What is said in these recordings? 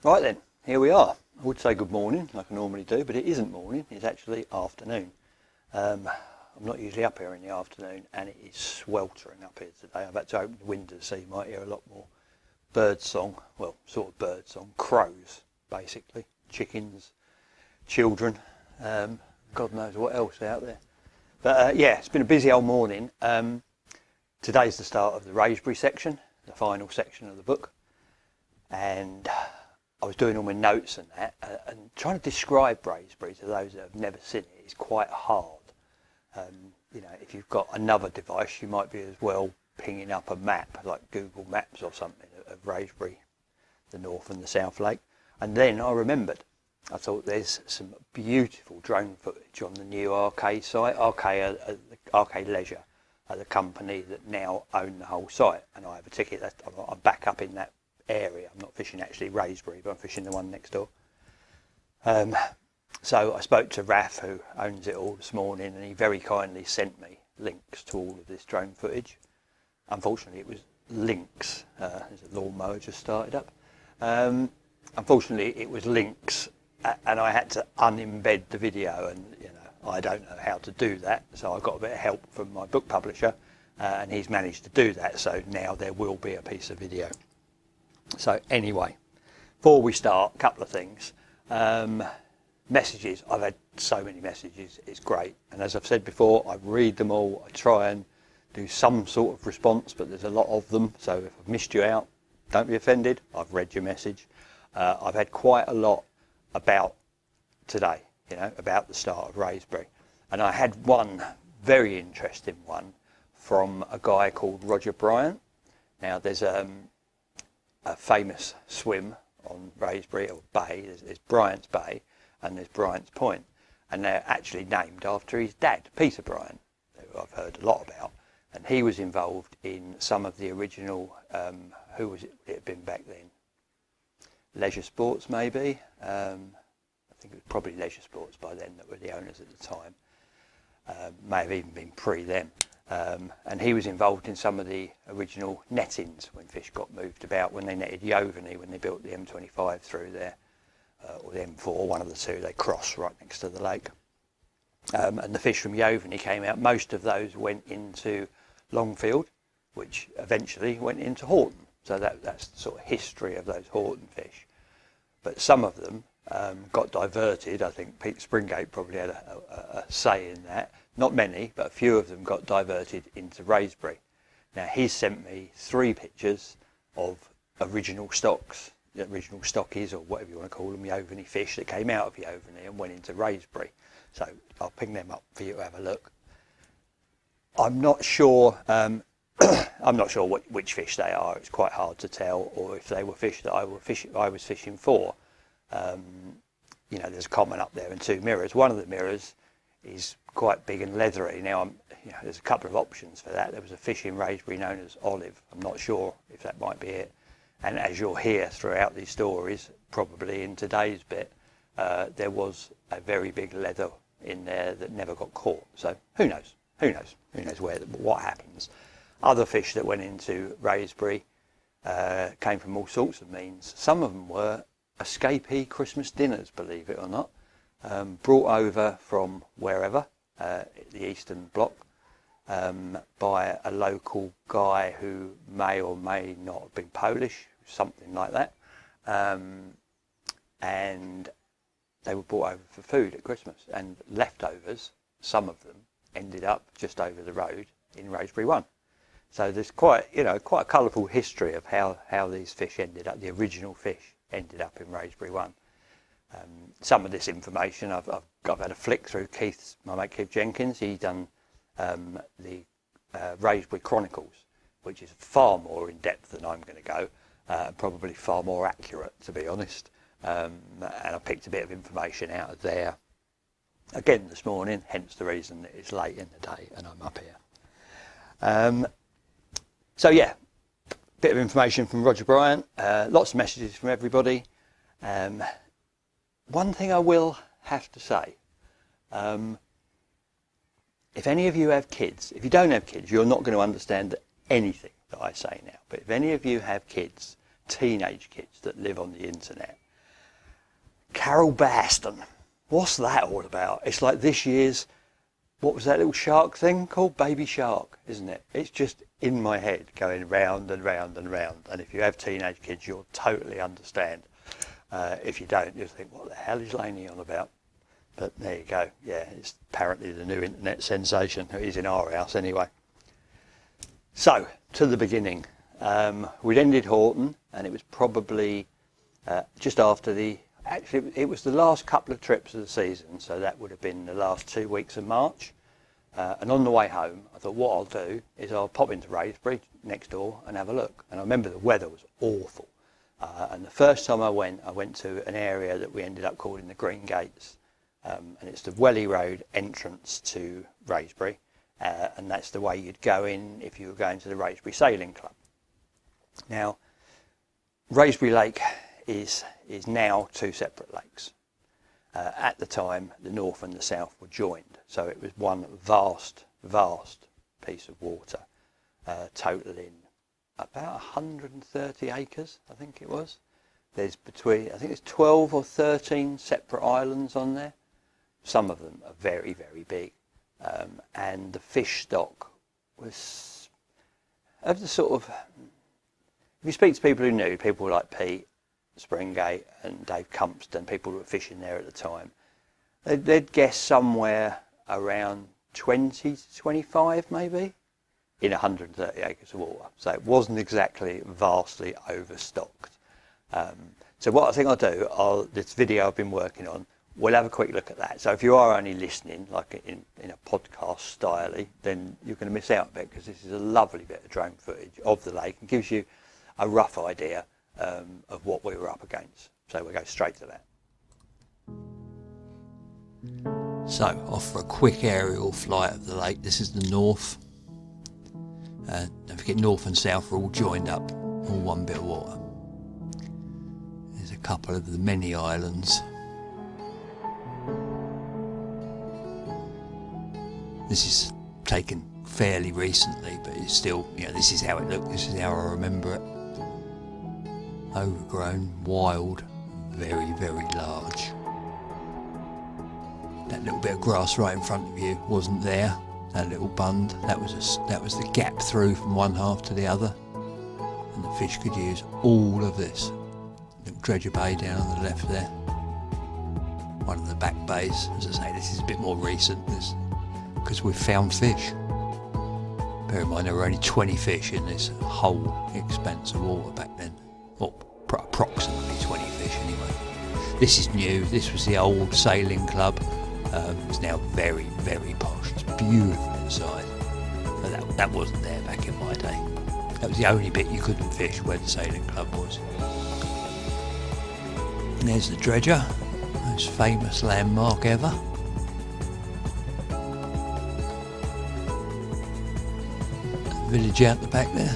Right then, here we are. I would say good morning like I normally do, but it isn't morning, it's actually afternoon. I'm not usually up here in the afternoon and it is sweltering up here today. I've had to open the windows so you might hear a lot more bird song, well, sort of bird song, crows basically, chickens, children, God knows what else out there. But yeah, it's been a busy old morning. Today's the start of the Wraysbury section, the final section of the book, and I was doing all my notes and that, and trying to describe Wraysbury to those that have never seen it is quite hard. You know, if you've got another device, you might be as well pinging up a map, like Google Maps or something, of Wraysbury, the North and the South Lake. And then I remembered, I thought there's some beautiful drone footage on the new RK site. RK Leisure are the company that now own the whole site, and I have a ticket. I'm back up in that area. I'm not fishing actually Wraysbury, but I'm fishing the one next door. So I spoke to Raf, who owns it all, this morning, and he very kindly sent me links to all of this drone footage. Unfortunately, it was links. There's a lawnmower just started up. Unfortunately, it was links, and I had to unembed the video, and you know, I don't know how to do that, so I got a bit of help from my book publisher, and he's managed to do that, so now there will be a piece of video. So anyway, before we start, a couple of things. Messages, I've had so many messages, it's great, and as I've said before, I read them all, I try and do some sort of response, but there's a lot of them, so if I've missed you out, don't be offended, I've read your message. I've had quite a lot about today, you know, about the start of Wraysbury, and I had one very interesting one from a guy called Roger Bryant. Now there's a famous swim on Wraysbury, or bay. There's Bryant's Bay and there's Bryant's Point, and they're actually named after his dad, Peter Bryant, who I've heard a lot about, and he was involved in some of the original, who was it had been back then? Leisure Sports maybe, I think it was probably Leisure Sports by then that were the owners at the time, may have even been pre them. And he was involved in some of the original nettings when fish got moved about, when they netted Yovany, when they built the M25 through there, or the M4, one of the two, they cross right next to the lake. And the fish from Yovany came out, most of those went into Longfield, which eventually went into Horton. So that's the sort of history of those Horton fish. But some of them got diverted. I think Pete Springate probably had a say in that. Not many, but a few of them got diverted into Wraysbury. Now he's sent me 3 pictures of original stocks, the original stockies, or whatever you want to call them, Yovany fish that came out of Yovany and went into Wraysbury. So I'll ping them up for you to have a look. I'm not sure. I'm not sure which fish they are. It's quite hard to tell, or if they were fish that I was fishing for. You know, there's a comment up there and 2 mirrors. One of the mirrors is quite big and leathery. Now, you know, there's a couple of options for that. There was a fish in Wraysbury known as Olive. I'm not sure if that might be it. And as you'll hear throughout these stories, probably in today's bit, there was a very big leather in there that never got caught. So who knows? Who knows? Who knows what happens? Other fish that went into Wraysbury came from all sorts of means. Some of them were escapee Christmas dinners, believe it or not, brought over from wherever, the Eastern Bloc, by a local guy who may or may not have been Polish, something like that, and they were brought over for food at Christmas, and leftovers, some of them, ended up just over the road in Wraysbury 1. So there's quite a colourful history of how these fish ended up, the original fish ended up in Wraysbury 1. Some of this information I've had a flick through my mate Keith Jenkins. He done the Wraysbury Chronicles, which is far more in depth than I'm going to go, probably far more accurate, to be honest. And I picked a bit of information out of there again this morning, hence the reason that it's late in the day and I'm up here. So yeah, bit of information from Roger Bryant, lots of messages from everybody. One thing I will have to say, if any of you have kids, if you don't have kids, you're not going to understand anything that I say now. But if any of you have kids, teenage kids that live on the internet, Carol Baston. What's that all about? It's like this year's, what was that little shark thing called? Baby Shark, isn't it? It's just in my head going round and round and round. And if you have teenage kids, you'll totally understand. If you don't, you'll think, what the hell is Laney on about? But there you go. Yeah, it's apparently the new internet sensation. It is in our house anyway. So, to the beginning. We'd ended Horton, and it was probably just after actually it was the last couple of trips of the season, so that would have been the last 2 weeks of March. And on the way home, I thought what I'll do is I'll pop into Wraysbury next door and have a look. And I remember the weather was awful. And the first time I went to an area that we ended up calling the Green Gates. And it's the Welly Road entrance to Wraysbury. And that's the way you'd go in if you were going to the Wraysbury Sailing Club. Now, Wraysbury Lake is now two separate lakes. At the time, the north and the south were joined, so it was one vast piece of water, totaling about 130 acres, I think it was. I think there's 12 or 13 separate islands on there. Some of them are very, very big, and the fish stock was of the sort of. If you speak to people who knew, people like Pete Springate and Dave Cumpston, people who were fishing there at the time, they'd guess somewhere around 20 to 25 maybe in 130 acres of water. So it wasn't exactly vastly overstocked. So what I think I'll do, this video I've been working on, we'll have a quick look at that. So if you are only listening, like in a podcast style, then you're going to miss out a bit, because this is a lovely bit of drone footage of the lake and gives you a rough idea of what we were up against. So we'll go straight to that. So, off for a quick aerial flight of the lake. This is the north. Don't forget, north and south are all joined up, all one bit of water. There's a couple of the many islands. This is taken fairly recently, but it's still, this is how it looked, this is how I remember it. Overgrown, wild, very, very large. That little bit of grass right in front of you wasn't there. That little bund, that was the gap through from one half to the other. And the fish could use all of this. Little dredger bay down on the left there. One of the back bays. As I say, this is a bit more recent, because we've found fish. Bear in mind there were only 20 fish in this whole expanse of water back then. Well, approximately 20 fish anyway. This is new. This was the old sailing club. It's now very, very posh. It's beautiful inside. But that wasn't there back in my day. That was the only bit you couldn't fish where the sailing club was. And there's the dredger. Most famous landmark ever. The village out the back there.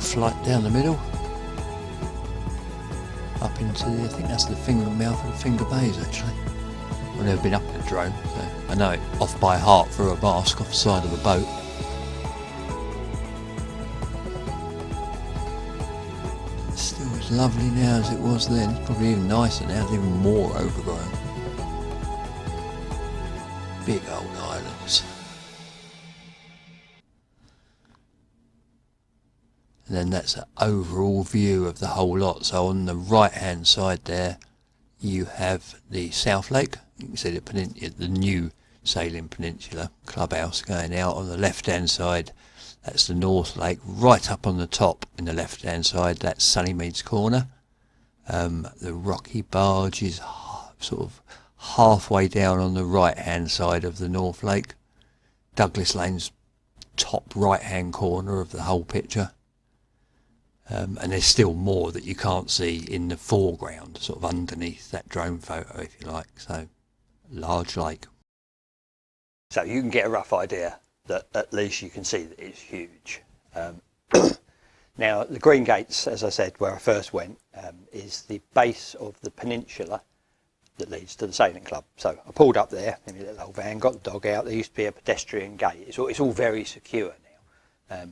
Flight down the middle, up into I think that's the mouth of the Finger Bays actually. I've never been up in a drone, so I know it off by heart through a mask off the side of the boat. It's still as lovely now as it was then. It's probably even nicer now, it's even more overgrown. Big old islands. And then that's an overall view of the whole lot. So on the right hand side there you have the South Lake. You can see the new sailing peninsula clubhouse going out. On the left hand side that's the North Lake. Right up on the top in the left hand side that's Sunny Meads Corner. The rocky barge is sort of halfway down on the right hand side of the North Lake. Douglas Lane's top right hand corner of the whole picture. And there's still more that you can't see in the foreground, sort of underneath that drone photo, if you like. So, large lake. So you can get a rough idea that at least you can see that it's huge. Now, the Green Gates, as I said, where I first went, is the base of the peninsula that leads to the sailing club. So I pulled up there in my little old van, got the dog out. There used to be a pedestrian gate. It's all very secure now.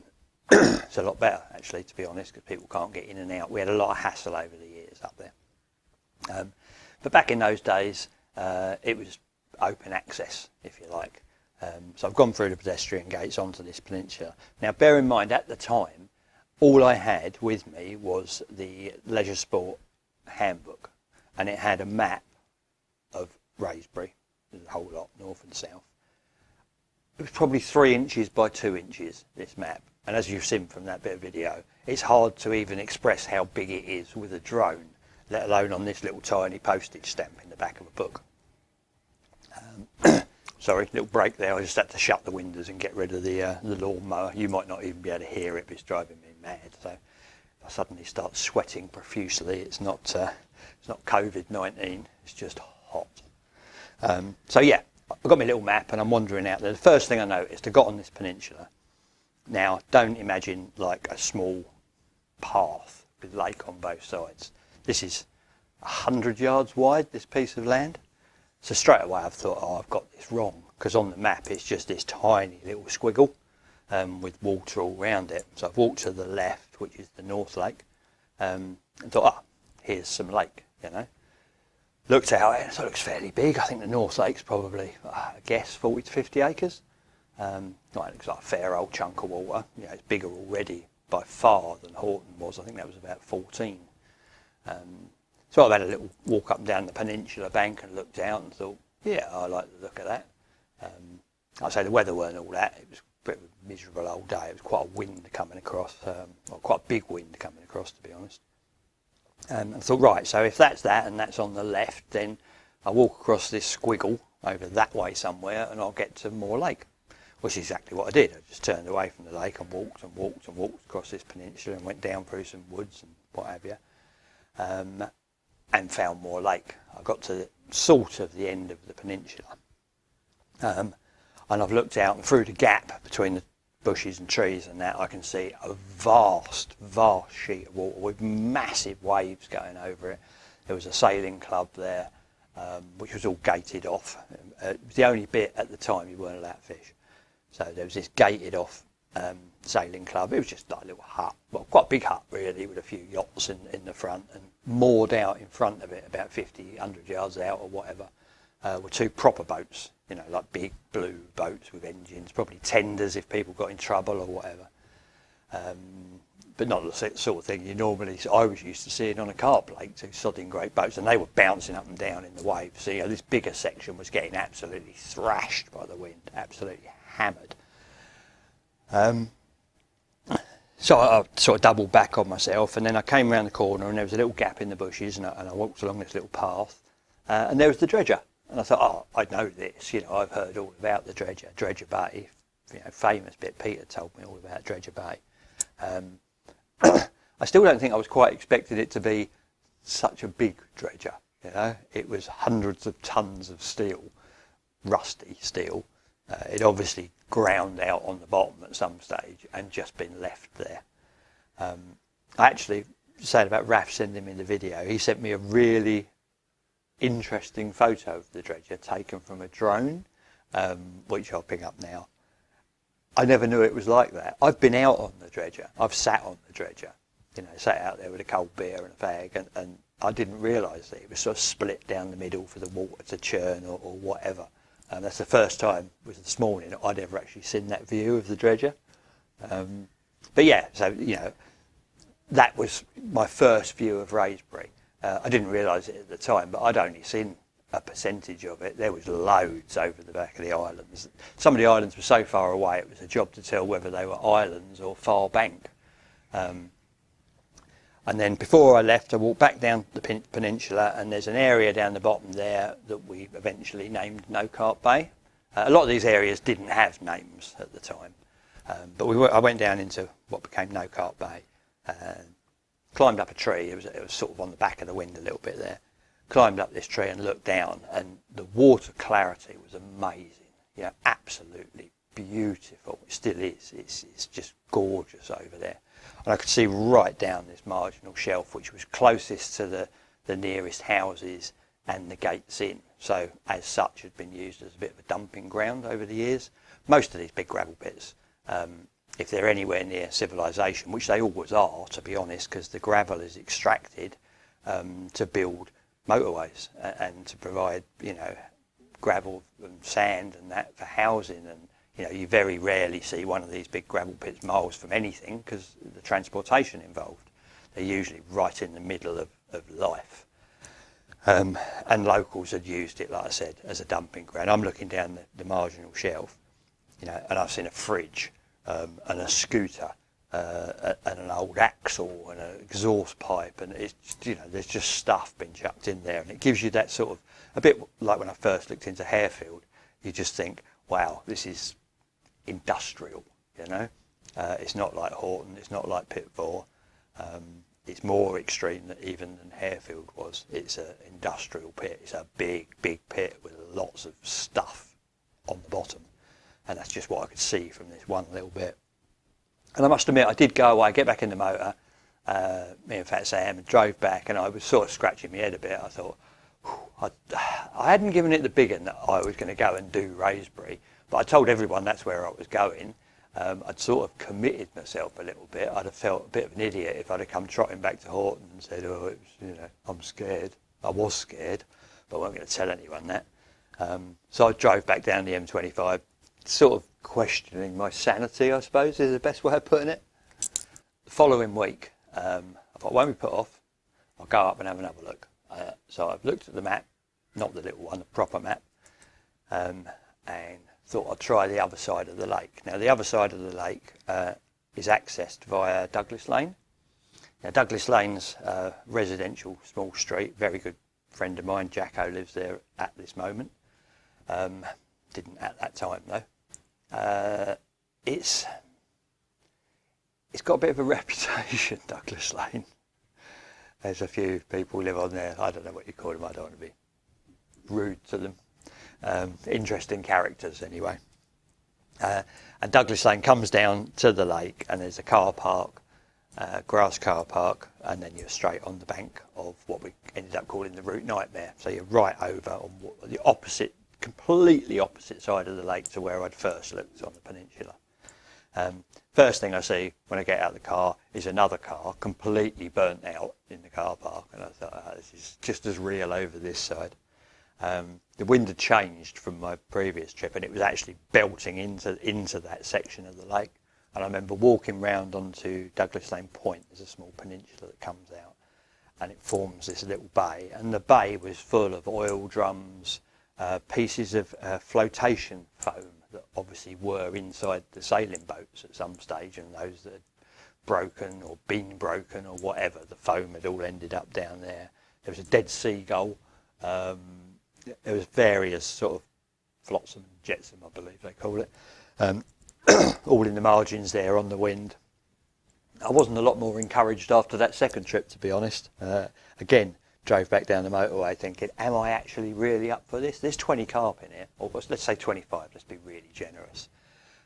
It's a lot better, actually, to be honest, because people can't get in and out. We had a lot of hassle over the years up there. But back in those days, it was open access, if you like. So I've gone through the pedestrian gates onto this peninsula. Now, bear in mind, at the time, all I had with me was the Leisure Sport handbook, and it had a map of Wraysbury, the whole lot, north and south. It was probably 3 inches by 2 inches, this map. And as you've seen from that bit of video, it's hard to even express how big it is with a drone, let alone on this little tiny postage stamp in the back of a book. Sorry, little break there. I just had to shut the windows and get rid of the lawnmower. You might not even be able to hear it, but it's driving me mad. So if I suddenly start sweating profusely, it's not COVID-19. It's just hot. So yeah, I've got my little map and I'm wandering out there. The first thing I noticed, I got on this peninsula. Now, don't imagine like a small path with lake on both sides. This is 100 yards wide, this piece of land. So straight away I've thought, oh, I've got this wrong, because on the map it's just this tiny little squiggle with water all around it. So I've walked to the left, which is the North Lake, and thought, here's some lake, you know. Looked out, it looks fairly big. I think the North Lake's probably, I guess, 40 to 50 acres. It looks like a fair old chunk of water. You know, it's bigger already by far than Horton was. I think that was about 14. So I've had a little walk up and down the peninsula bank and looked out and thought, yeah, I like the look of that. I'd say the weather weren't all that. It was a bit of a miserable old day. It was quite a wind coming across, quite a big wind coming across, to be honest. And I thought, right, so if that's that and that's on the left, then I'll walk across this squiggle over that way somewhere and I'll get to Moor Lake, which is exactly what I did. I just turned away from the lake and walked and walked and walked across this peninsula and went down through some woods and what have you. And found Moor Lake. I got to sort of the end of the peninsula. And I've looked out and through the gap between the bushes and trees and that I can see a vast, vast sheet of water with massive waves going over it. There was a sailing club there, which was all gated off. It was the only bit at the time you weren't allowed to fish. So there was this gated off sailing club. It was just like a little hut, well, quite a big hut really, with a few yachts in the front, and moored out in front of it about 50, 100 yards out or whatever, were 2 proper boats, you know, like big blue boats with engines, probably tenders if people got in trouble or whatever. But not the sort of thing I was used to seeing on a carp lake, 2 sodding great boats, and they were bouncing up and down in the waves. So, you know, this bigger section was getting absolutely thrashed by the wind, absolutely hammered. So I sort of doubled back on myself, and then I came around the corner and there was a little gap in the bushes, and I walked along this little path, and there was the dredger. And I thought, I know this, you know, I've heard all about the Dredger Bay, you know, famous bit. Peter told me all about Dredger Bay. I still don't think I was quite expecting it to be such a big dredger, you know. It was hundreds of tons of steel, rusty steel. It obviously ground out on the bottom at some stage and just been left there. I actually said about Raf sending me the video. He sent me a really interesting photo of the dredger taken from a drone, which I'll pick up now. I never knew it was like that. I've been out on the dredger. I've sat on the dredger, you know, sat out there with a cold beer and a fag, and I didn't realise that it was sort of split down the middle for the water to churn or whatever. That's the first time, was this morning, I'd ever actually seen that view of the dredger. But yeah, so, you know, that was my first view of Wraysbury. I didn't realise it at the time, but I'd only seen a percentage of it. There was loads over the back of the islands. Some of the islands were so far away, it was a job to tell whether they were islands or far bank. And then before I left, I walked back down the peninsula, and there's an area down the bottom there that we eventually named No Carp Bay. A lot of these areas didn't have names at the time, but I went down into what became No Carp Bay, climbed up a tree. It was sort of on the back of the wind a little bit there. Climbed up this tree and looked down, and the water clarity was amazing. You know, absolutely beautiful. It still is. It's just gorgeous over there. And I could see right down this marginal shelf, which was closest to the nearest houses, and the gates in. So as such, had been used as a bit of a dumping ground over the years. Most of these big gravel pits, if they're anywhere near civilization, which they always are, to be honest, because the gravel is extracted to build motorways and to provide, gravel and sand and that for housing. And you very rarely see one of these big gravel pits miles from anything because the transportation involved. They're usually right in the middle of life. And locals had used it, like I said, as a dumping ground. I'm looking down the marginal shelf, and I've seen a fridge and a scooter and an old axle and an exhaust pipe, and it's there's just stuff been chucked in there, and it gives you that sort of, a bit like when I first looked into Harefield. You just think, wow, this is industrial. It's not like Horton, it's not like Pitford. It's more extreme even than Harefield was. It's an industrial pit. It's a big pit with lots of stuff on the bottom. And that's just what I could see from this one little bit. And I must admit, I did go away, get back in the motor, me and Fat Sam, and drove back, and I was sort of scratching my head a bit. I thought, I hadn't given it the big one that I was going to go and do Wraysbury, but I told everyone that's where I was going. I'd sort of committed myself a little bit. I'd have felt a bit of an idiot if I'd have come trotting back to Horton and said, I'm scared. I was scared, but I wasn't going to tell anyone that. So I drove back down the M25, sort of questioning my sanity, I suppose, is the best way of putting it. The following week, I thought, won't be put off, I'll go up and have another look. So I've looked at the map, not the little one, the proper map, and thought I'd try the other side of the lake. Now, the other side of the lake is accessed via Douglas Lane. Now, Douglas Lane's a residential small street. Very good friend of mine, Jacko, lives there at this moment. Didn't at that time, though. It's got a bit of a reputation, Douglas Lane. There's a few people who live on there. I don't know what you call them. I don't want to be rude to them. Interesting characters anyway. And Douglas Lane comes down to the lake, and there's a car park, grass car park, and then you're straight on the bank of what we ended up calling the Route Nightmare. So you're right over on the opposite, completely opposite side of the lake to where I'd first looked on the peninsula. First thing I see when I get out of the car is another car completely burnt out in the car park, and I thought, this is just as real over this side. The wind had changed from my previous trip, and it was actually belting into that section of the lake. And I remember walking round onto Douglas Lane Point. There's a small peninsula that comes out, and it forms this little bay. And the bay was full of oil drums, pieces of flotation foam that obviously were inside the sailing boats at some stage, and those that had broken or been broken or whatever, the foam had all ended up down there. There was a dead seagull. There was various sort of flotsam and jetsam, I believe they call it, all in the margins there on the wind. I wasn't a lot more encouraged after that second trip, to be honest. Again, drove back down the motorway thinking, am I actually really up for this? There's 20 carp in here, or let's say 25, let's be really generous.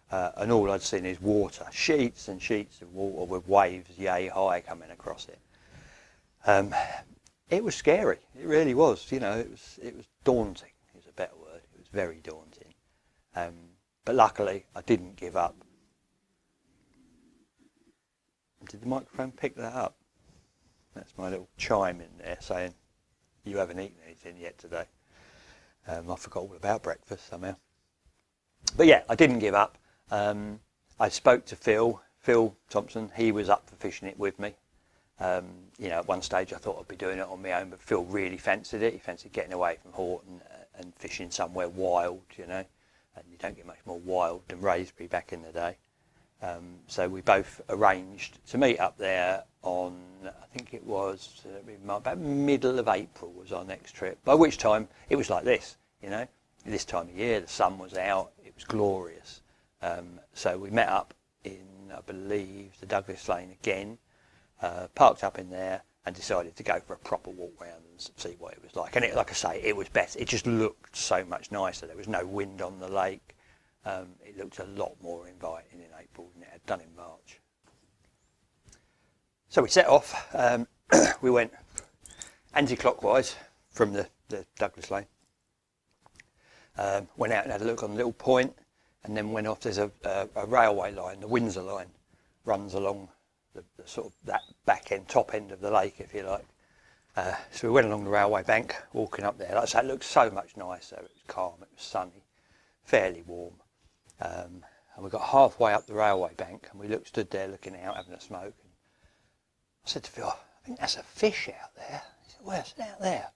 And all I'd seen is water, sheets and sheets of water with waves yay high coming across it. It was scary. It really was. It was daunting. Is a better word. It was very daunting. But luckily, I didn't give up. Did the microphone pick that up? That's my little chime in there saying, "You haven't eaten anything yet today." I forgot all about breakfast somehow. But yeah, I didn't give up. I spoke to Phil Thompson. He was up for fishing it with me. At one stage I thought I'd be doing it on my own, but Phil really fancied it. He fancied getting away from Horton and fishing somewhere wild, and you don't get much more wild than Wraysbury back in the day. So we both arranged to meet up there on, I think it was about middle of April was our next trip, by which time it was like this, this time of year, the sun was out, it was glorious. So we met up in, I believe, the Douglas Lane again, parked up in there and decided to go for a proper walk round and see what it was like. And like I say, it was better. It just looked so much nicer. There was no wind on the lake. It looked a lot more inviting in April than it had done in March. So we set off. We went anti-clockwise from the the Douglas Lane. Went out and had a look on the little point, and then went off. There's a railway line, the Windsor line, runs along the sort of that back end, top end of the lake, if you like. So we went along the railway bank, walking up there. Like I say, it looked so much nicer. It was calm, it was sunny, fairly warm. And we got halfway up the railway bank, and we stood there looking out, having a smoke. And I said to Phil, I think that's a fish out there. He said, where's it out there?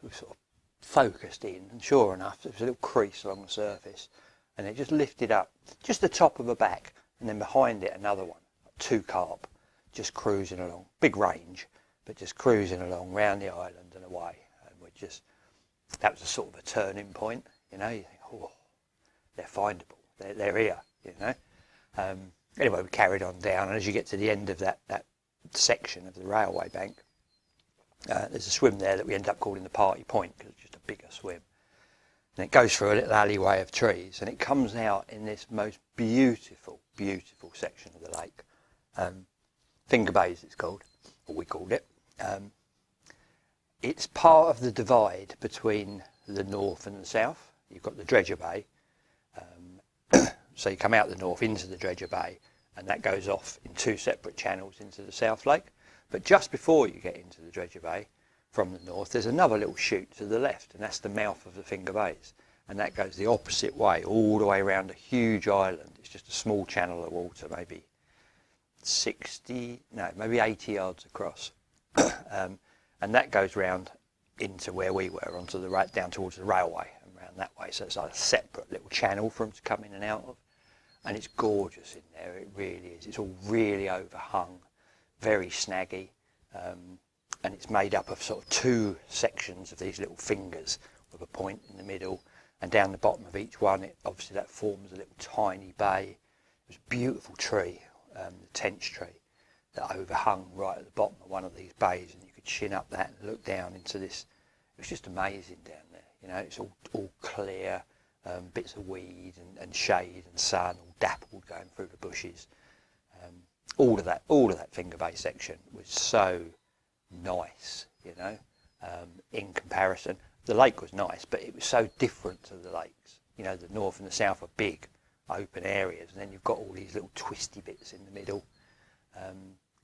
So we sort of focused in, and sure enough, there was a little crease along the surface, and it just lifted up, just the top of a back, and then behind it another one, 2 carp, just cruising along, big range, but just cruising along round the island and away. And that was a sort of a turning point, you know. You think, oh, they're findable, they're here, you know. Anyway, we carried on down, and as you get to the end of that section of the railway bank, there's a swim there that we end up calling the Party Point, because it's just a bigger swim. And it goes through a little alleyway of trees, and it comes out in this most beautiful, beautiful section of the lake. Finger Bays it's called, or we called it. It's part of the divide between the north and the south. You've got the Dredger Bay, so you come out the north into the Dredger Bay, and that goes off in 2 separate channels into the South Lake. But just before you get into the Dredger Bay from the north, there's another little chute to the left, and that's the mouth of the Finger Bays, and that goes the opposite way, all the way around a huge island. It's just a small channel of water, maybe 80 yards across. And that goes round into where we were, onto the right, down towards the railway and round that way. So it's like a separate little channel for them to come in and out of. And it's gorgeous in there, it really is. It's all really overhung, very snaggy. And it's made up of sort of 2 sections of these little fingers with a point in the middle. And down the bottom of each one, obviously that forms a little tiny bay. It was a beautiful tree, the tench tree, that overhung right at the bottom of one of these bays, and you could chin up that and look down into this. It was just amazing down there, you know. It's all clear, bits of weed and shade and sun, all dappled going through the bushes. All of that Finger Bay section was so nice, you know, in comparison. The lake was nice, but it was so different to the lakes. You know, the north and the south are big, open areas, and then you've got all these little twisty bits in the middle.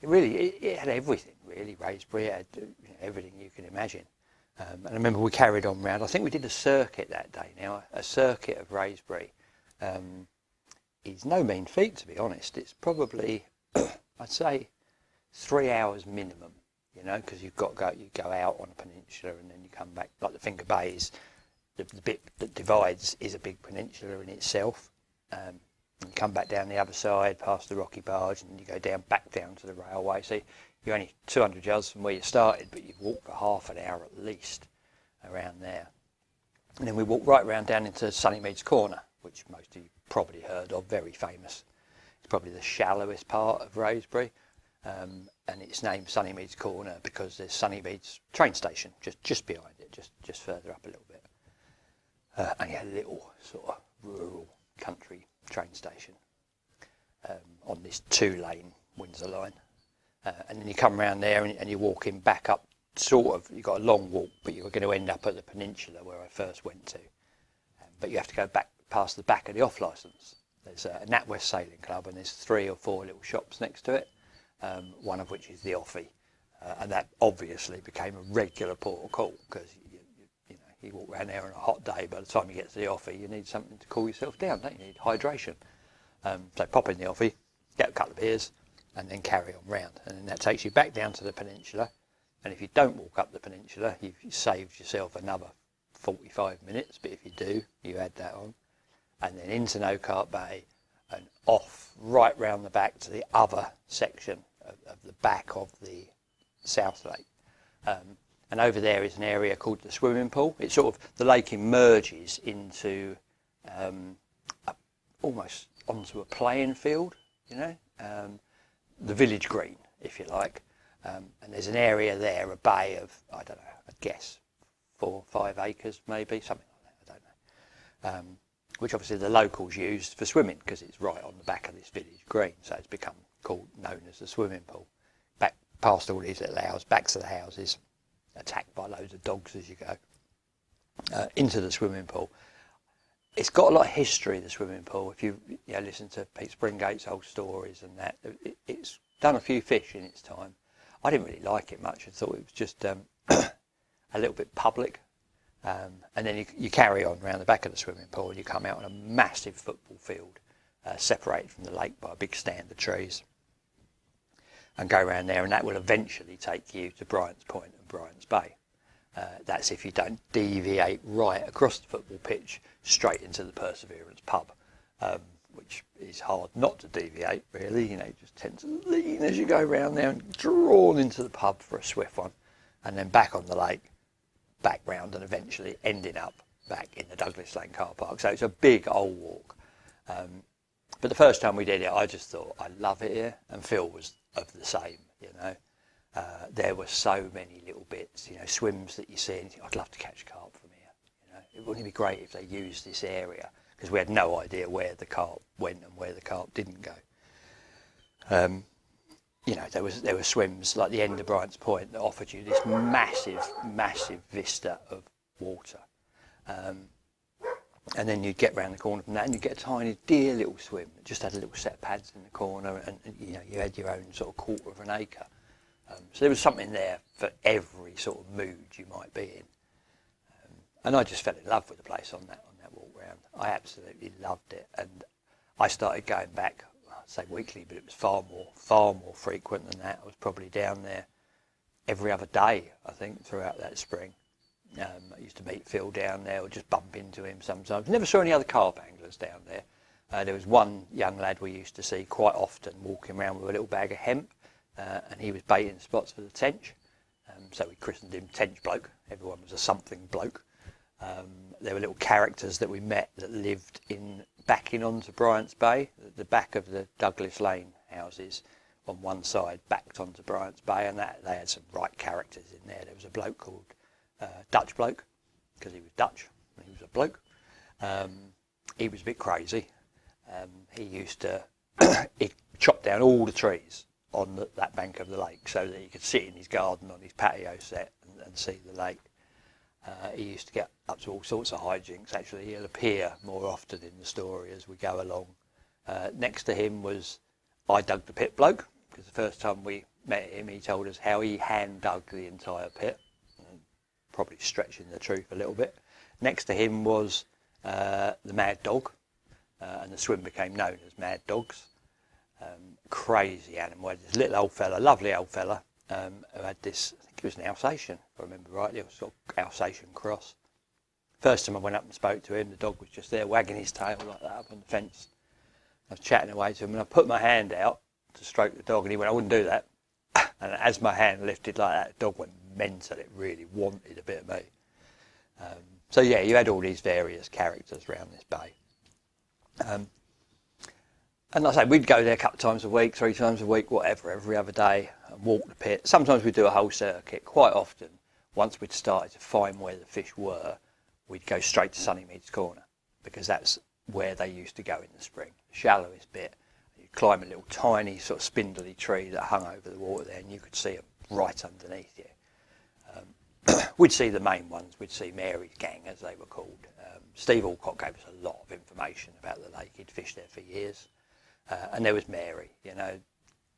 It had everything, really. Wraysbury, it had everything you can imagine. And I remember we carried on round. I think we did a circuit that day. Now, a circuit of Wraysbury is no mean feat, to be honest. It's probably, I'd say, 3 hours minimum, you know, because you go out on a peninsula and then you come back. Like the Finger Bays, the bit that divides is a big peninsula in itself. You come back down the other side, past the rocky barge, and you go back down to the railway. So you're only 200 yards from where you started, but you've walked for half an hour at least around there. And then we walked right round down into Maids Corner, which most of you probably heard of, very famous. It's probably the shallowest part of Wraysbury, and it's named Maids Corner because there's Maids train station just behind it, just further up a little bit. Only a little sort of rural country train station on this 2-lane Windsor line. And then you come around there and you're walking back up, sort of, you've got a long walk, but you're going to end up at the peninsula where I first went to. But you have to go back past the back of the off-licence. There's a NatWest Sailing Club, and there's 3 or 4 little shops next to it, one of which is the Offie. And that obviously became a regular port of call, because you walk around there on a hot day, by the time you get to the Offie, you need something to cool yourself down, don't you? You need hydration. So pop in the Offie, get a couple of beers, and then carry on round. And then that takes you back down to the peninsula. And if you don't walk up the peninsula, you've saved yourself another 45 minutes, but if you do, you add that on. And then into No Carp Bay, and off right round the back to the other section of the back of the South Lake. And over there is an area called the swimming pool. It's sort of, the lake emerges into almost onto a playing field, you know, the village green, if you like. And there's an area there, a bay of, I don't know, I'd guess 4 or 5 acres maybe, something like that, I don't know. Which obviously the locals used for swimming because it's right on the back of this village green, so it's become known as the swimming pool. Back past all these little houses, backs of the houses, attacked by loads of dogs as you go. into the swimming pool. It's got a lot of history, the swimming pool. If you listen to Pete Springgate's old stories and that, it's done a few fish in its time. I didn't really like it much. I thought it was just a little bit public. And then you carry on around the back of the swimming pool and you come out on a massive football field, separated from the lake by a big stand of trees, and go around there, and that will eventually take you to Bryant's Point and Bryant's Bay. That's if you don't deviate right across the football pitch straight into the Perseverance pub, which is hard not to deviate, really. You just tend to lean as you go around there and drawn into the pub for a swift one, and then back on the lake, back round, and eventually ending up back in the Douglas Lane car park. So it's a big old walk. But the first time we did it, I just thought, I love it here, and Phil was of the same, There were so many little bits, swims that you see, and you think, I'd love to catch carp from here. It wouldn't be great if they used this area, because we had no idea where the carp went and where the carp didn't go. There were swims like the end of Bryant's Point that offered you this massive vista of water. And then you'd get round the corner from that and you'd get a tiny, dear little swim that just had a little set of pads in the corner, and you had your own sort of quarter of an acre. So there was something there for every sort of mood you might be in. And I just fell in love with the place on that walk round. I absolutely loved it. And I started going back, I'd say weekly, but it was far more frequent than that. I was probably down there every other day, I think, throughout that spring. I used to meet Phil down there or just bump into him sometimes. Never saw any other carp anglers down there. There was one young lad we used to see quite often walking around with a little bag of hemp, and he was baiting spots for the tench. So we christened him Tench Bloke. Everyone was a something bloke. There were little characters that we met that lived backing onto Bryant's Bay. The back of the Douglas Lane houses on one side backed onto Bryant's Bay, and they had some right characters in there. There was a bloke called Dutch Bloke, because he was Dutch and he was a bloke. He was a bit crazy. He used to he'd chop down all the trees on that bank of the lake so that he could sit in his garden on his patio set and see the lake. He used to get up to all sorts of hijinks. Actually, he'll appear more often in the story as we go along. Next to him was I Dug the Pit Bloke, because the first time we met him he told us how he hand dug the entire pit. Probably stretching the truth a little bit. Next to him was the Mad Dog, and the swim became known as Mad Dogs. Crazy animal. This little old fella, lovely old fella, who had this, I think it was an Alsatian, if I remember rightly, it was sort of Alsatian cross. First time I went up and spoke to him, the dog was just there wagging his tail like that up on the fence. I was chatting away to him, and I put my hand out to stroke the dog, and he went, I wouldn't do that. And as my hand lifted like that, the dog went mental. It really wanted a bit of me. So yeah, you had all these various characters around this bay. And like I say, we'd go there a couple of times a week, 3 times a week, whatever, every other day, and walk the pit. Sometimes we'd do a whole circuit. Quite often, once we'd started to find where the fish were, we'd go straight to Sunny Mead's Corner, because that's where they used to go in the spring, the shallowest bit. You'd climb a little tiny sort of spindly tree that hung over the water there, and you could see them right underneath you. We'd see the main ones. We'd see Mary's gang, as they were called. Steve Alcott gave us a lot of information about the lake. He'd fished there for years. And there was Mary,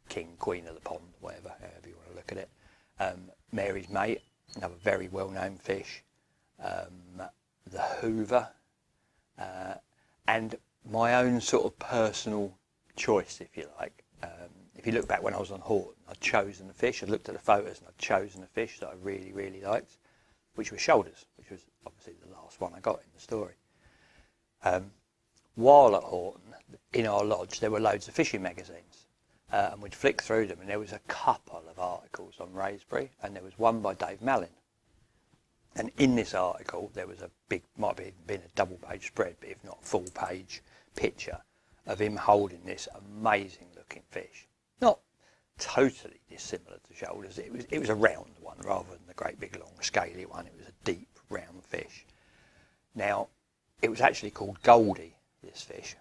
king, queen of the pond, whatever, however you want to look at it. Mary's mate, another very well-known fish. The Hoover. And my own sort of personal choice, if you like. If you look back when I was on Horton, I'd chosen a fish. I'd looked at the photos and I'd chosen a fish that I really, really liked, which was shoulders, which was obviously the last one I got in the story. While at Horton, in our lodge, there were loads of fishing magazines, and we'd flick through them, and there was a couple of articles on Wraysbury, and there was one by Dave Mallin. And in this article, there was a big, might have been a double-page spread, but if not full-page picture of him holding this amazing-looking fish. Not totally dissimilar to shoulders. It was a round one rather than the great big long scaly one. It was a deep round fish. Now, it was actually called Goldie, this fish,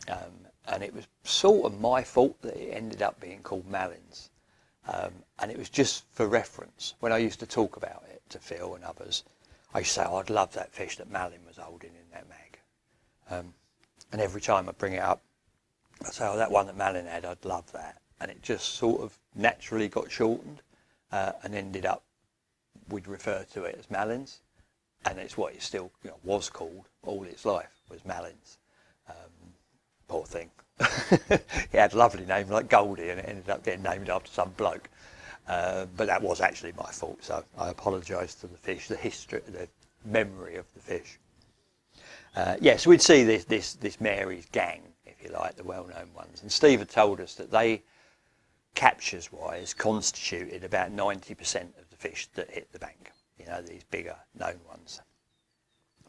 and it was sort of my fault that it ended up being called Mallin's, and it was just for reference. When I used to talk about it to Phil and others, I used to say, oh, I'd love that fish that Malin was holding in that mag. And every time I bring it up, I say, oh, that one that Malin had, I'd love that. And it just sort of naturally got shortened and ended up, we'd refer to it as Malin's. And it's what it still was called all its life, was Malin's. Poor thing. It had a lovely name like Goldie, and it ended up getting named after some bloke. But that was actually my fault, so I apologise to the fish, the history, the memory of the fish. So we'd see this Mary's gang, if you like, the well-known ones. And Steve had told us that they, captures-wise, constituted about 90% of the fish that hit the bank. These bigger known ones.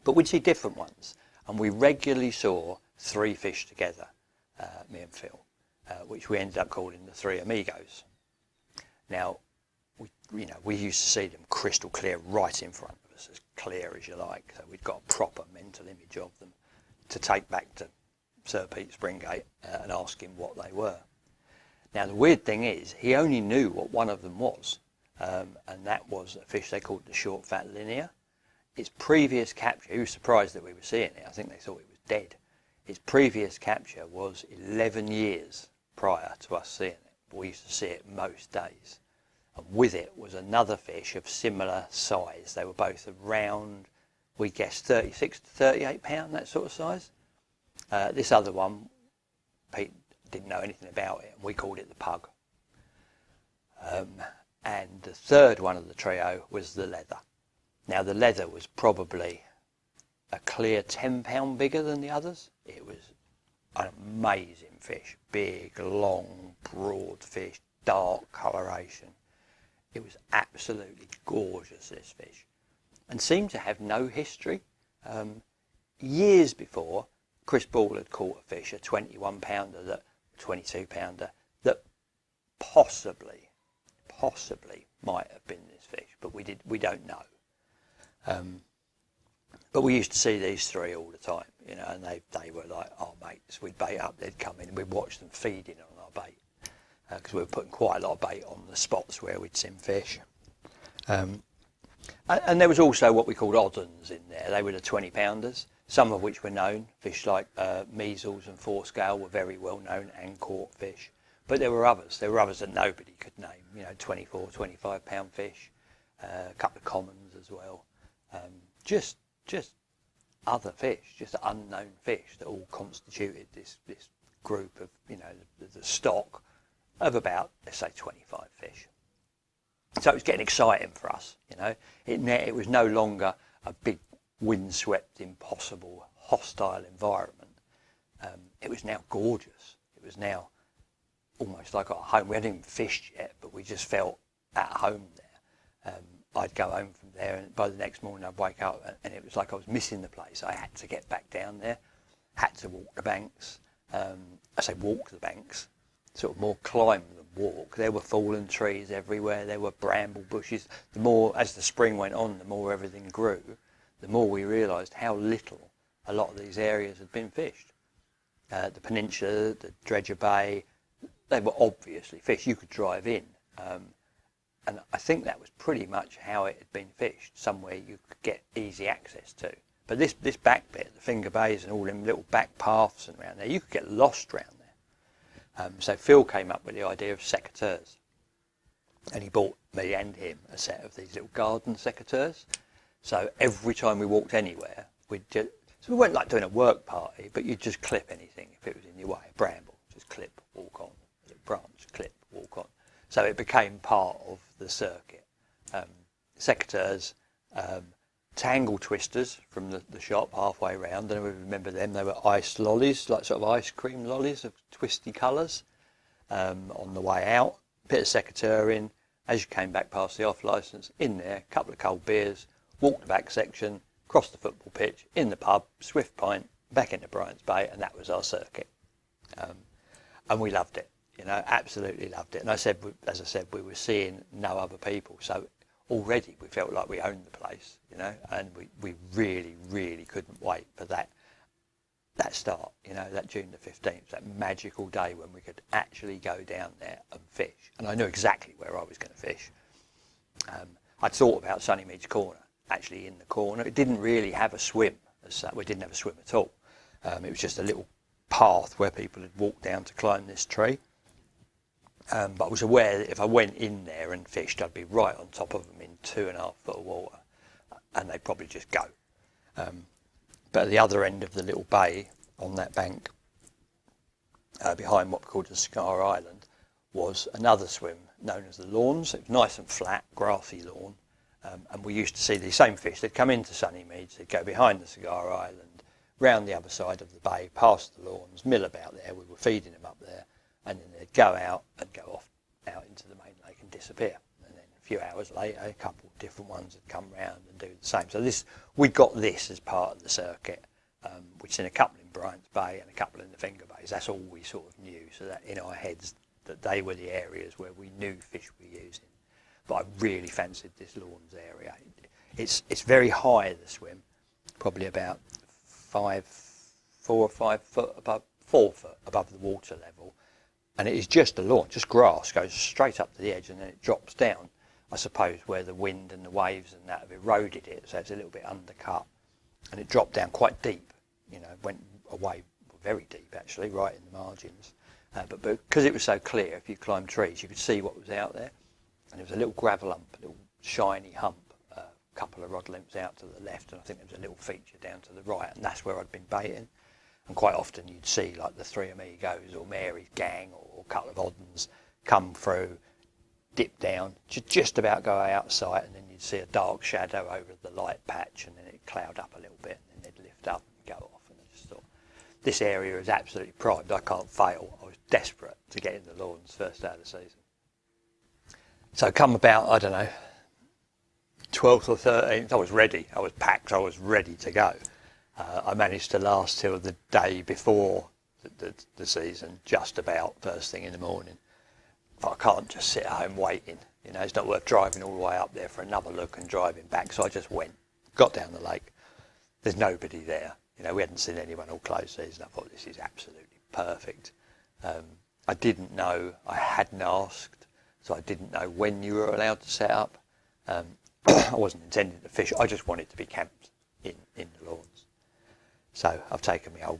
But we'd see different ones, and we regularly saw 3 fish together, me and Phil, which we ended up calling the 3 Amigos. Now, we used to see them crystal clear right in front of us, as clear as you like. So we'd got a proper mental image of them to take back to Sir Pete Springate and ask him what they were. Now, the weird thing is, he only knew what one of them was, and that was a fish they called the short fat linear. Its previous capture, he was surprised that we were seeing it. I think they thought it was dead. Its previous capture was 11 years prior to us seeing it. We used to see it most days. And with it was another fish of similar size. They were both around, we guessed, 36 to 38 pound, that sort of size. This other one, Pete didn't know anything about it, and we called it the pug. And the third one of the trio was the leather. Now, the leather was probably a clear 10 pound bigger than the others. It was an amazing fish, big, long, broad fish, dark coloration. It was absolutely gorgeous, this fish, and seemed to have no history. Years before, Chris Ball had caught a fish, a 21 pounder, 22 pounder, that possibly might have been this fish, but we don't know. But we used to see these 3 all the time, and they were like our mates. We'd bait up, they'd come in, and we'd watch them feeding on our bait, because we were putting quite a lot of bait on the spots where we'd seen fish. And there was also what we called odd-uns in there. They were the 20 pounders, some of which were known. Fish like measles and forescale were very well known and caught fish. But there were others. There were others that nobody could name. 24, 25 pound fish, a couple of commons as well. Just other fish, just unknown fish that all constituted this group of, the stock of about, let's say, 25 fish. So it was getting exciting for us, It was no longer a big windswept, impossible, hostile environment. It was now gorgeous. It was now almost like our home. We hadn't even fished yet, but we just felt at home there. I'd go home from there, and by the next morning I'd wake up and it was like I was missing the place. I had to get back down there, had to walk the banks. I say walk the banks, sort of more climb than walk. There were fallen trees everywhere, there were bramble bushes. The more, as the spring went on, the more everything grew, the more we realised how little a lot of these areas had been fished. The peninsula, the Dredger Bay, they were obviously fished. You could drive in. And I think that was pretty much how it had been fished, somewhere you could get easy access to. But this back bit, the Finger Bays and all them little back paths and around there, you could get lost around there. So Phil came up with the idea of secateurs. And he bought me and him a set of these little garden secateurs. So every time we walked anywhere, so we weren't like doing a work party, but you'd just clip anything if it was in your way. A bramble, just clip, walk on. A little branch, clip, walk on. So it became part of the circuit. Secateurs, tangle twisters from the shop halfway round. I don't know if you remember them. They were ice lollies, like sort of ice cream lollies of twisty colours. On the way out, bit of secateur in. As you came back past the off licence, in there, a couple of cold beers, walked the back section, crossed the football pitch, in the pub, swift pint, back into Bryant's Bay, and that was our circuit. And we loved it. Absolutely loved it. And as I said, we were seeing no other people. So already we felt like we owned the place, and we really, really couldn't wait for that start, that June the 15th, that magical day when we could actually go down there and fish. And I knew exactly where I was going to fish. I'd thought about Sunnymead's Corner, actually in the corner. It didn't really have a swim as such. We didn't have a swim at all. It was just a little path where people had walked down to climb this tree. But I was aware that if I went in there and fished, I'd be right on top of them in 2.5 foot of water, and they'd probably just go. But at the other end of the little bay on that bank, behind what we called the Cigar Island, was another swim known as the Lawns. It was nice and flat, grassy lawn, and we used to see these same fish. They'd come into Sunny Meads, they'd go behind the Cigar Island, round the other side of the bay, past the Lawns, mill about there. We were feeding them up there, and then they'd go out and go off out into the main lake and disappear. And then a few hours later, a couple of different ones would come round and do the same. So we got this as part of the circuit, which in a couple in Bryant's Bay and a couple in the Finger Bays. That's all we sort of knew, so that in our heads that they were the areas where we knew fish were using. But I really fancied this Lawns area. It's very high, the swim, probably about 4 or 5 foot above, 4 foot above the water level, and it is just a lawn, just grass, goes straight up to the edge and then it drops down, I suppose, where the wind and the waves and that have eroded it, so it's a little bit undercut, and it dropped down quite deep, went away very deep actually, right in the margins, but because it was so clear, if you climbed trees you could see what was out there, and there was a little gravel hump, a little shiny hump, a couple of rod lengths out to the left, and I think there was a little feature down to the right, and that's where I'd been baiting. And quite often you'd see like the 3 Amigos or Mary's gang or a couple of odd ones come through, dip down, just about go out of sight, and then you'd see a dark shadow over the light patch, and then it'd cloud up a little bit, and then they'd lift up and go off. And I just thought, this area is absolutely primed. I can't fail. I was desperate to get in the Lawns first day of the season. So come about, I don't know, 12th or 13th, I was ready. I was packed. I was ready to go. I managed to last till the day before the season, just about first thing in the morning. But I can't just sit at home waiting. It's not worth driving all the way up there for another look and driving back. So I just went, got down the lake. There's nobody there. We hadn't seen anyone all close season. I thought, this is absolutely perfect. I didn't know, I hadn't asked, so I didn't know when you were allowed to set up. I wasn't intending to fish. I just wanted to be camped in the Lawns. So I've taken my old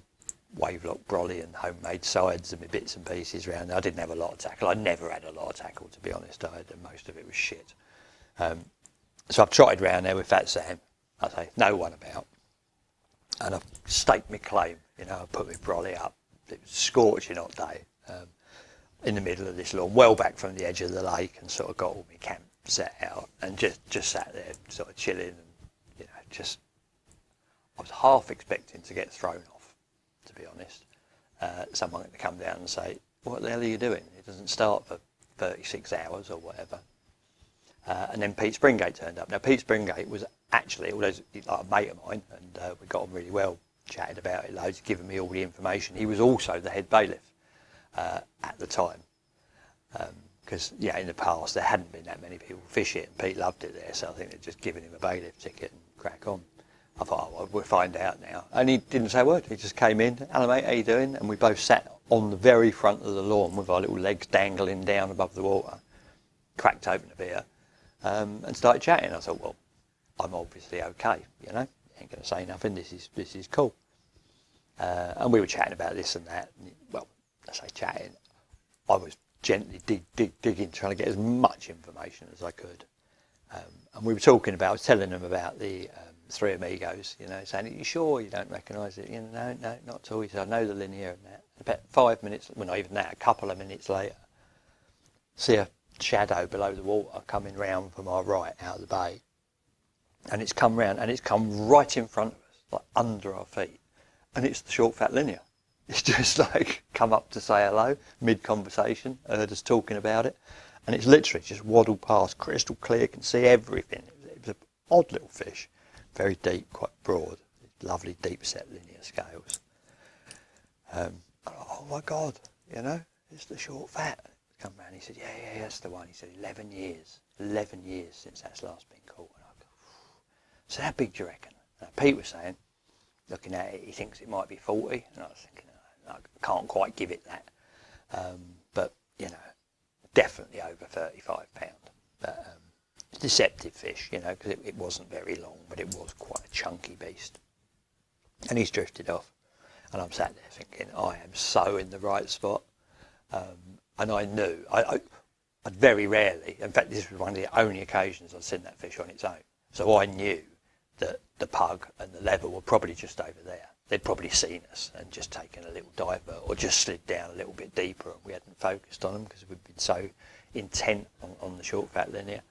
wavelock brolly and homemade sides and my bits and pieces around there. I didn't have a lot of tackle. I never had a lot of tackle, to be honest. Most of it was shit. So I've trotted around there with Fat Sam. I say, no one about. And I've staked my claim. I put my brolly up. It was a scorching hot day in the middle of this lawn, well back from the edge of the lake, and sort of got all my camp set out and just sat there sort of chilling and, I was half expecting to get thrown off, to be honest. Someone to come down and say, what the hell are you doing? It doesn't start for 36 hours or whatever. And then Pete Springate turned up. Now, Pete Springate was actually, although he's like a mate of mine, and we got on really well, chatted about it loads, giving me all the information. He was also the head bailiff at the time. Because, in the past, there hadn't been that many people fish it, and Pete loved it there, so I think they'd just given him a bailiff ticket and crack on. I thought, well, we'll find out now. And he didn't say a word. He just came in, hello mate, how you doing? And we both sat on the very front of the lawn with our little legs dangling down above the water, cracked open a beer, and started chatting. I thought, well, I'm obviously okay, ain't going to say nothing, this is cool. And we were chatting about this and that. And, well, I say chatting, I was gently digging, trying to get as much information as I could. And we were talking about, I was telling them about the 3 Amigos, saying, are you sure you don't recognise it? No, not at all. He said, I know the linear and that. About 5 minutes, well, not even that, a couple of minutes later, see a shadow below the water coming round from our right out of the bay. And it's come round, and it's come right in front of us, like under our feet. And it's the short, fat linear. It's just like come up to say hello, mid-conversation, heard us talking about it. And it's literally just waddled past, crystal clear, can see everything. It was an odd little fish. Very deep, quite broad, lovely deep set linear scales. Oh my God, it's the short fat. Come round, he said, yeah, that's the one. He said, 11 years since that's last been caught. And I go, so how big do you reckon? Pete was saying, looking at it, he thinks it might be 40. And I was thinking, I can't quite give it that. But, definitely over 35 pound. But deceptive fish, because it wasn't very long, but it was quite a chunky beast. And he's drifted off, and I'm sat there thinking, I am so in the right spot. And I knew, I'd very rarely, in fact this was one of the only occasions I'd seen that fish on its own, so I knew that the pug and the lever were probably just over there. They'd probably seen us and just taken a little divert or just slid down a little bit deeper, and we hadn't focused on them because we'd been so intent on the short fat linear.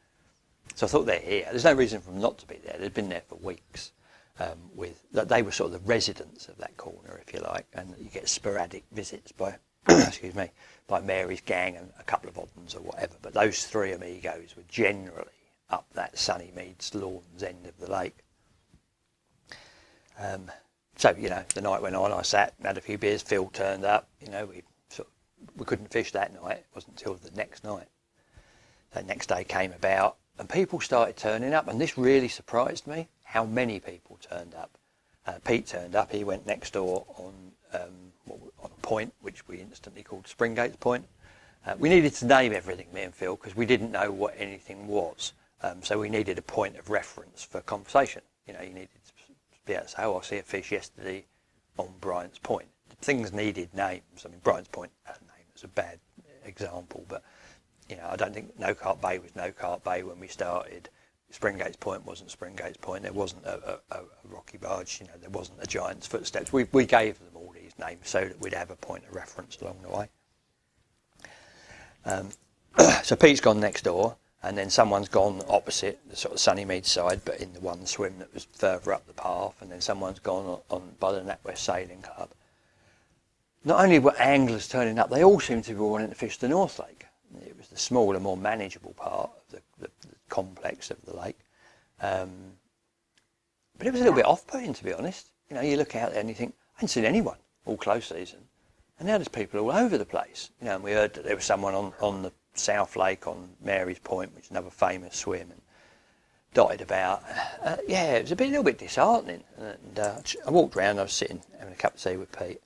So I thought, they're here. There's no reason for them not to be there. They'd been there for weeks. They were sort of the residents of that corner, if you like, and you get sporadic visits by excuse me, by Mary's gang and a couple of odd ones or whatever. But those three Amigos were generally up that sunny Maids lawns end of the lake. So the night went on. I sat, had a few beers. Phil turned up. We couldn't fish that night. It wasn't until the next night. The next day came about, and people started turning up, and this really surprised me, how many people turned up. Pete turned up. He went next door on a point, which we instantly called Springgates Point. We needed to name everything, me and Phil, because we didn't know what anything was. So we needed a point of reference for conversation. You needed to be able to say, I see a fish yesterday on Bryant's Point. Things needed names. I mean, Bryant's Point had a name. It's a bad example, but I don't think No Carp Bay was No Carp Bay when we started. Springgates Point wasn't Springgates Point. There wasn't a rocky barge. There wasn't a giant's footsteps. We gave them all these names so that we'd have a point of reference along the way. So Pete's gone next door, and then someone's gone opposite the sort of Sunnymead side, but in the one swim that was further up the path, and then someone's gone on by the NatWest Sailing Club. Not only were anglers turning up, they all seemed to be wanting to fish the North Lake. It was the smaller, more manageable part of the complex of the lake. But it was a little bit off-putting, to be honest. You look out there and you think, I haven't seen anyone all close season. And now there's people all over the place. And we heard that there was someone on the South Lake on Mary's Point, which is another famous swim, and dotted about. It was a little bit disheartening. And I walked around, I was sitting having a cup of tea with Pete.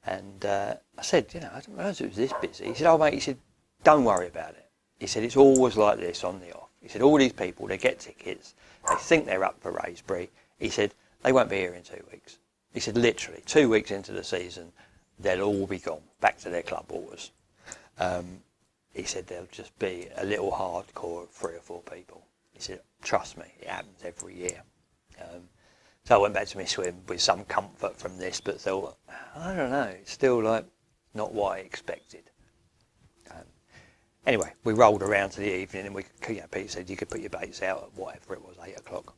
And I said, I didn't realise it was this busy. He said, oh mate, he said, don't worry about it. He said, it's always like this on the off. He said, all these people, they get tickets, they think they're up for Wraysbury. He said, they won't be here in 2 weeks. He said, literally, 2 weeks into the season, they'll all be gone, back to their club waters. He said, there'll just be a little hardcore of 3 or 4 people. He said, trust me, it happens every year. So I went back to my swim with some comfort from this, but thought, I don't know, it's still like not what I expected. Anyway, we rolled around to the evening, and Pete said you could put your baits out at whatever it was, 8 o'clock.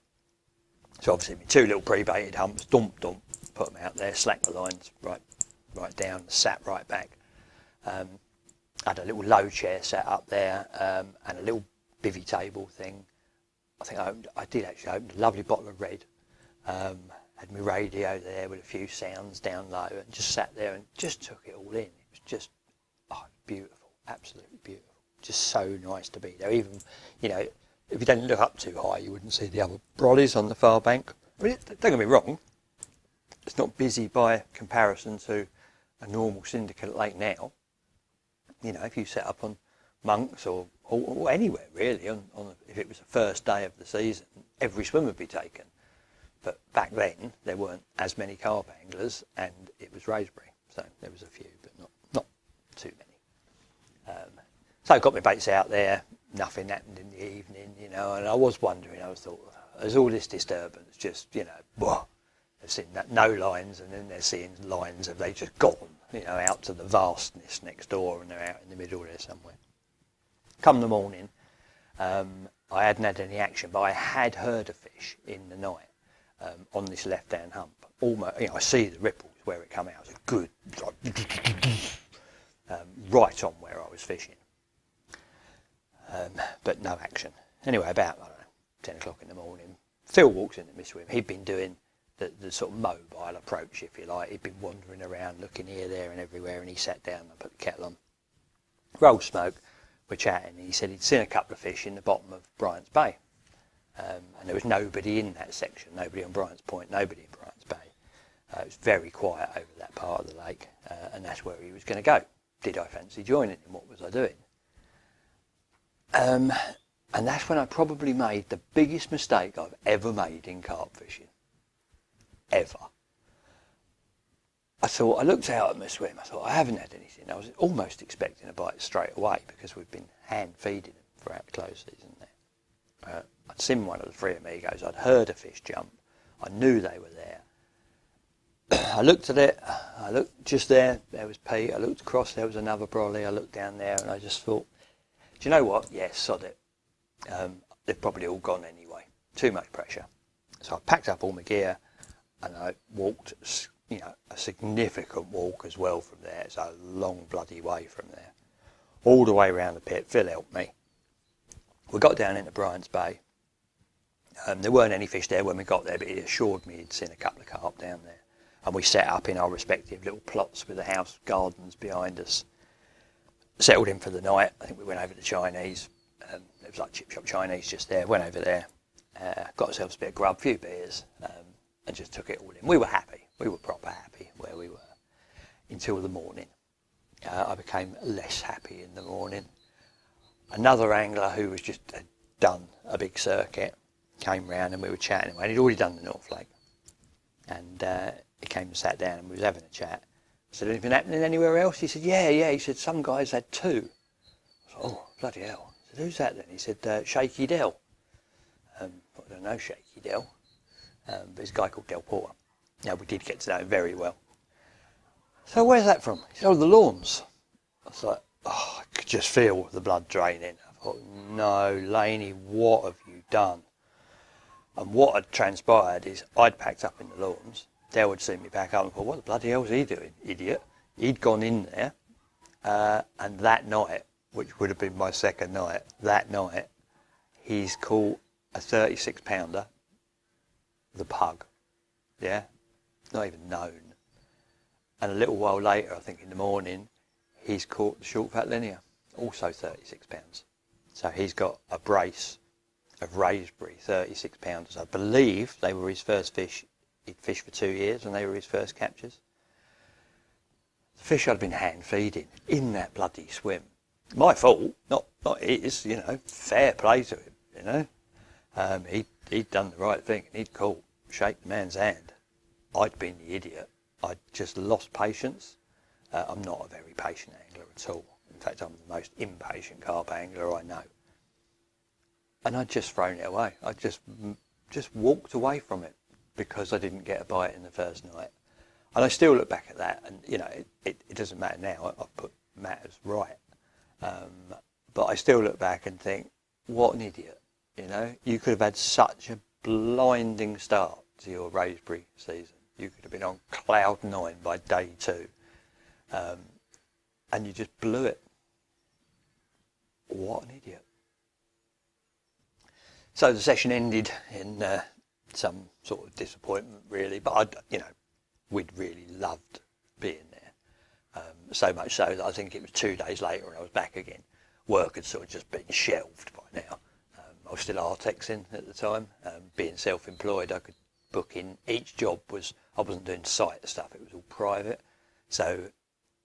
So obviously, my 2 little pre-baited humps, put them out there, slacked the lines right down, sat right back. Had a little low chair set up there, and a little bivvy table thing. I think I did actually open a lovely bottle of red. Had my radio there with a few sounds down low, and just sat there and just took it all in. It was just beautiful, absolutely beautiful. Just so nice to be there. Even, if you didn't look up too high, you wouldn't see the other brollies on the far bank. I mean, don't get me wrong, it's not busy by comparison to a normal syndicate lake now. If you set up on Monks or anywhere really, if it was the first day of the season, every swim would be taken. But back then, there weren't as many carp anglers, and it was Wraysbury. So there was a few, but not too many. So I got my baits out there, nothing happened in the evening, and I was wondering, I thought, there's all this disturbance, just, they've seen no lines, and then they're seeing lines, have they just gone, out to the vastness next door, and they're out in the middle there somewhere. Come the morning, I hadn't had any action, but I had heard a fish in the night on this left-hand hump. Almost, I see the ripples where it come out. It's a good, right on where I was fishing. But no action. Anyway, about 10 o'clock in the morning, Phil walks into my swim. He'd been doing the sort of mobile approach, if you like. He'd been wandering around, looking here, there and everywhere, and he sat down and put the kettle on. Rolled smoke, we're chatting, and he said he'd seen a couple of fish in the bottom of Bryant's Bay. And there was nobody in that section, nobody on Bryant's Point, nobody in Bryant's Bay. It was very quiet over that part of the lake, and that's where he was going to go. Did I fancy joining him? What was I doing? And that's when I probably made the biggest mistake I've ever made in carp fishing. Ever. I looked out at my swim, I thought, I haven't had anything. I was almost expecting a bite straight away because we've been hand feeding them throughout the close season there. I'd seen one of the 3 Amigos, I'd heard a fish jump, I knew they were there. I looked at it, I looked just there was Pete, I looked across, there was another brolly, I looked down there and I just thought, do you know what, yes, sod it. They've probably all gone anyway, too much pressure. So I packed up all my gear and I walked, a significant walk as well from there. It's a long bloody way from there. All the way around the pit. Phil helped me. We got down into Brian's Bay. There weren't any fish there when we got there, but he assured me he'd seen a couple of carp down there. And we set up in our respective little plots with the house gardens behind us. Settled in for the night. I think we went over to Chinese. It was like chip shop Chinese just there. Went over there. Got ourselves a bit of grub, a few beers, and just took it all in. We were happy. We were proper happy where we were until the morning. I became less happy in the morning. Another angler who was just had done a big circuit came round and we were chatting. And he'd already done the North Lake. And he came and sat down and we was having a chat. I said, anything happening anywhere else? He said, yeah. He said, some guys had 2. I was like, oh, bloody hell. I said, who's that then? He said, Shaky Dell. I don't know Shaky Dell. But there's a guy called Del Porter. Now, we did get to know him very well. So where's that from? He said, oh, the lawns. I was like, oh, I could just feel the blood draining. I thought, no, Laney, what have you done? And what had transpired is I'd packed up in the lawns. Dale had seen me back up and thought, what the bloody hell's he doing, idiot? He'd gone in there. And that night, which would have been my second night, that night, he's caught a 36-pounder, the pug. Yeah? Not even known. And a little while later, I think in the morning, he's caught the short fat linear, also 36 pounds. So he's got a brace of Wraysbury 36 pounders. I believe they were his first fish. He'd fished for 2 years and they were his first captures. The fish I'd been hand feeding in that bloody swim. My fault, not his, fair play to him, He'd done the right thing and he'd caught, shake the man's hand. I'd been the idiot. I'd just lost patience. I'm not a very patient angler at all. In fact, I'm the most impatient carp angler I know. And I'd just thrown it away. I just walked away from it because I didn't get a bite in the first night. And I still look back at that and, it doesn't matter now. I've put matters right. But I still look back and think, what an idiot. You could have had such a blinding start to your Wraysbury season. You could have been on cloud 9 by day 2. And you just blew it. What an idiot. So the session ended in some sort of disappointment, really. But, we'd really loved being there. So much so that I think it was 2 days later and I was back again. Work had sort of just been shelved by now. I was still artexing at the time. Being self-employed, I could book in. Each job I wasn't doing site stuff, it was all private. So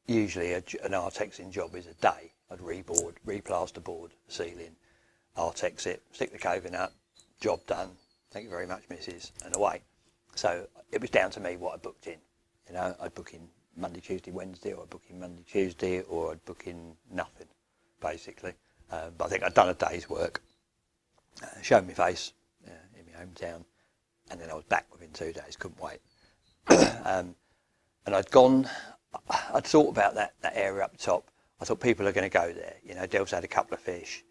usually an artexing job is a day. I'd replaster board the ceiling, artex it, stick the coving up, job done, thank you very much, missus, and away. So it was down to me what I booked in. I'd book in Monday, Tuesday, Wednesday, or I'd book in Monday, Tuesday, or I'd book in nothing, basically. But I think I'd done a day's work, showed my face in my hometown, and then I was back within 2 days, couldn't wait. And I'd thought about that area up top. I thought people are going to go there. Del's had a couple of fish.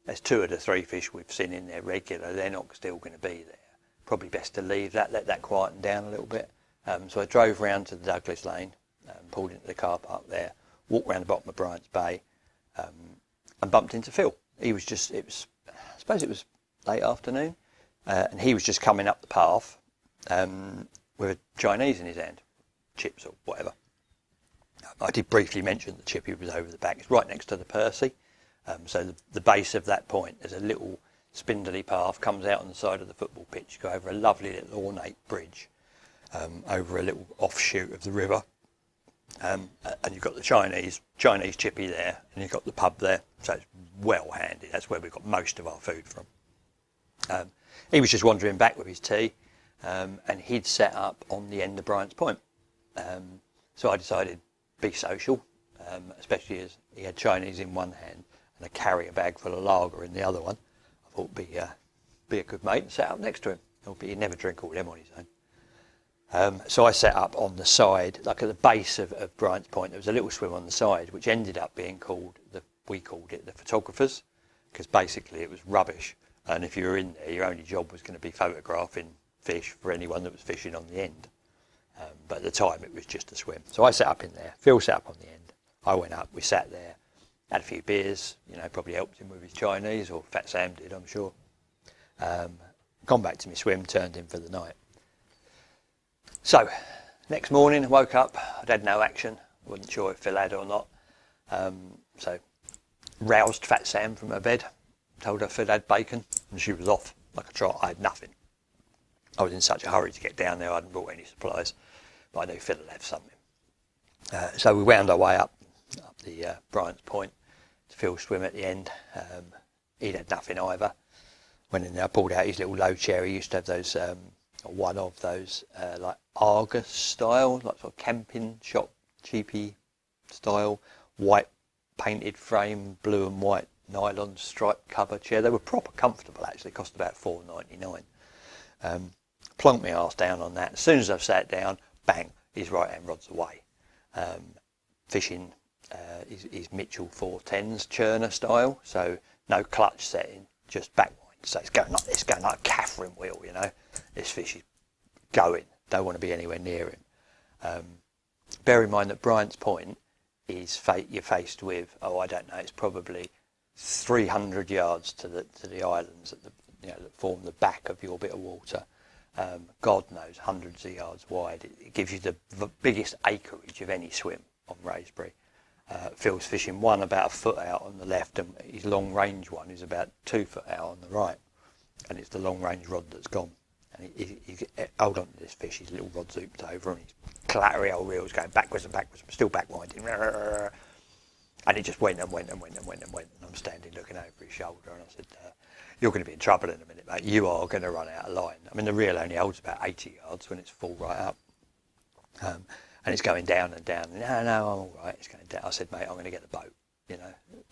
There's 2 of the 3 fish we've seen in there regular. They're not still going to be there. Probably best to leave that, let that quieten down a little bit. So I drove round to the Douglas Lane, pulled into the car park there, walked round the bottom of Bryant's Bay, and bumped into Phil. I suppose it was late afternoon, and he was just coming up the path with a Chinese in his hand, chips or whatever. I did briefly mention the chippy was over the back. It's right next to the Percy. So the base of that point, there's a little spindly path, comes out on the side of the football pitch, go over a lovely little ornate bridge, over a little offshoot of the river. And you've got the Chinese chippy there, and you've got the pub there, so it's well handy. That's where we've got most of our food from. He was just wandering back with his tea, and he'd set up on the end of Bryant's Point. So I decided be social, especially as he had Chinese in one hand and a carrier bag full of lager in the other one. I thought be a good mate and set up next to him. He'd never drink all them on his own. So I set up on the side, like at the base of Bryant's Point. There was a little swim on the side, which ended up being we called it the photographers, because basically it was rubbish. And if you were in there, your only job was going to be photographing fish for anyone that was fishing on the end. But at the time, it was just a swim. So I set up in there. Phil set up on the end. I went up. We sat there, had a few beers. Probably helped him with his Chinese, or Fat Sam did, I'm sure. Gone back to my swim, turned in for the night. So, next morning, I woke up. I'd had no action. I wasn't sure if Phil had or not. So, roused Fat Sam from her bed. Told her Phil had bacon, and she was off like a trot. I had nothing. I was in such a hurry to get down there, I hadn't brought any supplies, but I knew Phil had something. So we wound our way up the Bryant's Point to Phil's swim at the end. He'd had nothing either. Went in there, pulled out his little low chair. He used to have those, one of those, like Argus style, like sort of camping shop, cheapy style, white painted frame, blue and white nylon striped cover chair. They were proper comfortable actually, cost about $4.99. Plonked my arse down on that. As soon as I've sat down, bang, his right hand rod's away. Fishing is Mitchell 410s churner style, so no clutch setting, just back wind. So it's going like this, going like a Catherine wheel, This fish is going, don't want to be anywhere near him. Bear in mind that Bryant's Point is you're faced with, I don't know, it's probably 300 yards to the islands that form the back of your bit of water. God knows, hundreds of yards wide. It gives you the biggest acreage of any swim on Wraysbury. Phil's fishing one about a foot out on the left, and his long range one is about 2 foot out on the right, and it's the long range rod that's gone. And he hold on to this fish, his little rod's zooped over, and his clattery old reel's going backwards and backwards, still back winding. And it just went and went and went and went and went. And I'm standing looking over his shoulder, and I said, you're going to be in trouble in a minute, mate. You are going to run out of line. I mean, the reel only holds about 80 yards when it's full right up. And it's going down and down. No, I'm all right. It's going down. I said, mate, I'm going to get the boat.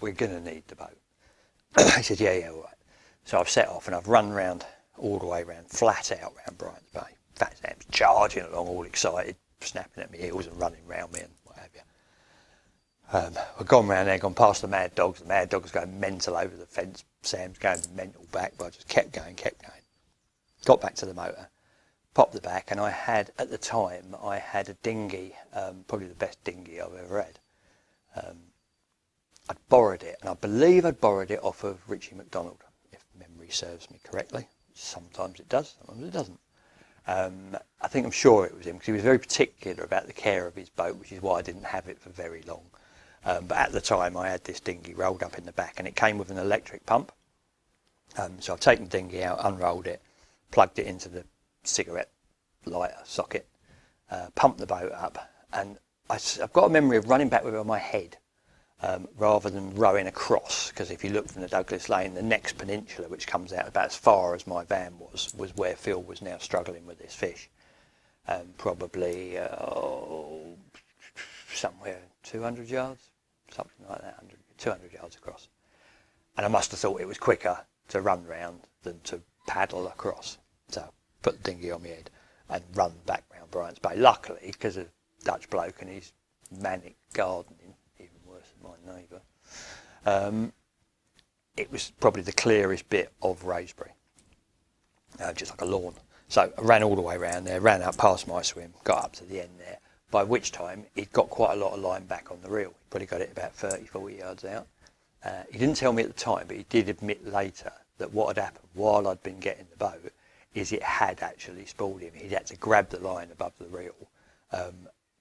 We're going to need the boat. He said, yeah, all right. So I've set off and I've run round all the way round, flat out round Bryant's Bay. Fat Sam's charging along, all excited, snapping at my heels and running round me and what have you. I've gone round there, gone past the mad dogs. The mad dog's going mental over the fence. Sam's going mental back, but I just kept going. Got back to the motor, popped the back, and at the time, I had a dinghy, probably the best dinghy I've ever had. I'd borrowed it, and I believe I'd borrowed it off of Richie McDonald, if memory serves me correctly. Sometimes it does, sometimes it doesn't. I'm sure it was him, because he was very particular about the care of his boat, which is why I didn't have it for very long. But at the time, I had this dinghy rolled up in the back, and it came with an electric pump. So I've taken the dinghy out, unrolled it, plugged it into the cigarette lighter socket, pumped the boat up, and I've got a memory of running back with it on my head rather than rowing across, because if you look from the Douglas Lane, the next peninsula, which comes out about as far as my van was where Phil was now struggling with this fish. Probably somewhere 200 yards, something like that, 200 yards across. And I must have thought it was quicker to run round than to paddle across. So I put the dinghy on my head and run back round Bryant's Bay. Luckily, because of Dutch bloke and his manic gardening, even worse than my neighbour, it was probably the clearest bit of Wraysbury, just like a lawn. So I ran all the way around there, ran up past my swim, got up to the end there, by which time he'd got quite a lot of line back on the reel. He probably got it about 30, 40 yards out. He didn't tell me at the time, but he did admit later that what had happened while I'd been getting the boat is it had actually spooled him. He'd had to grab the line above the reel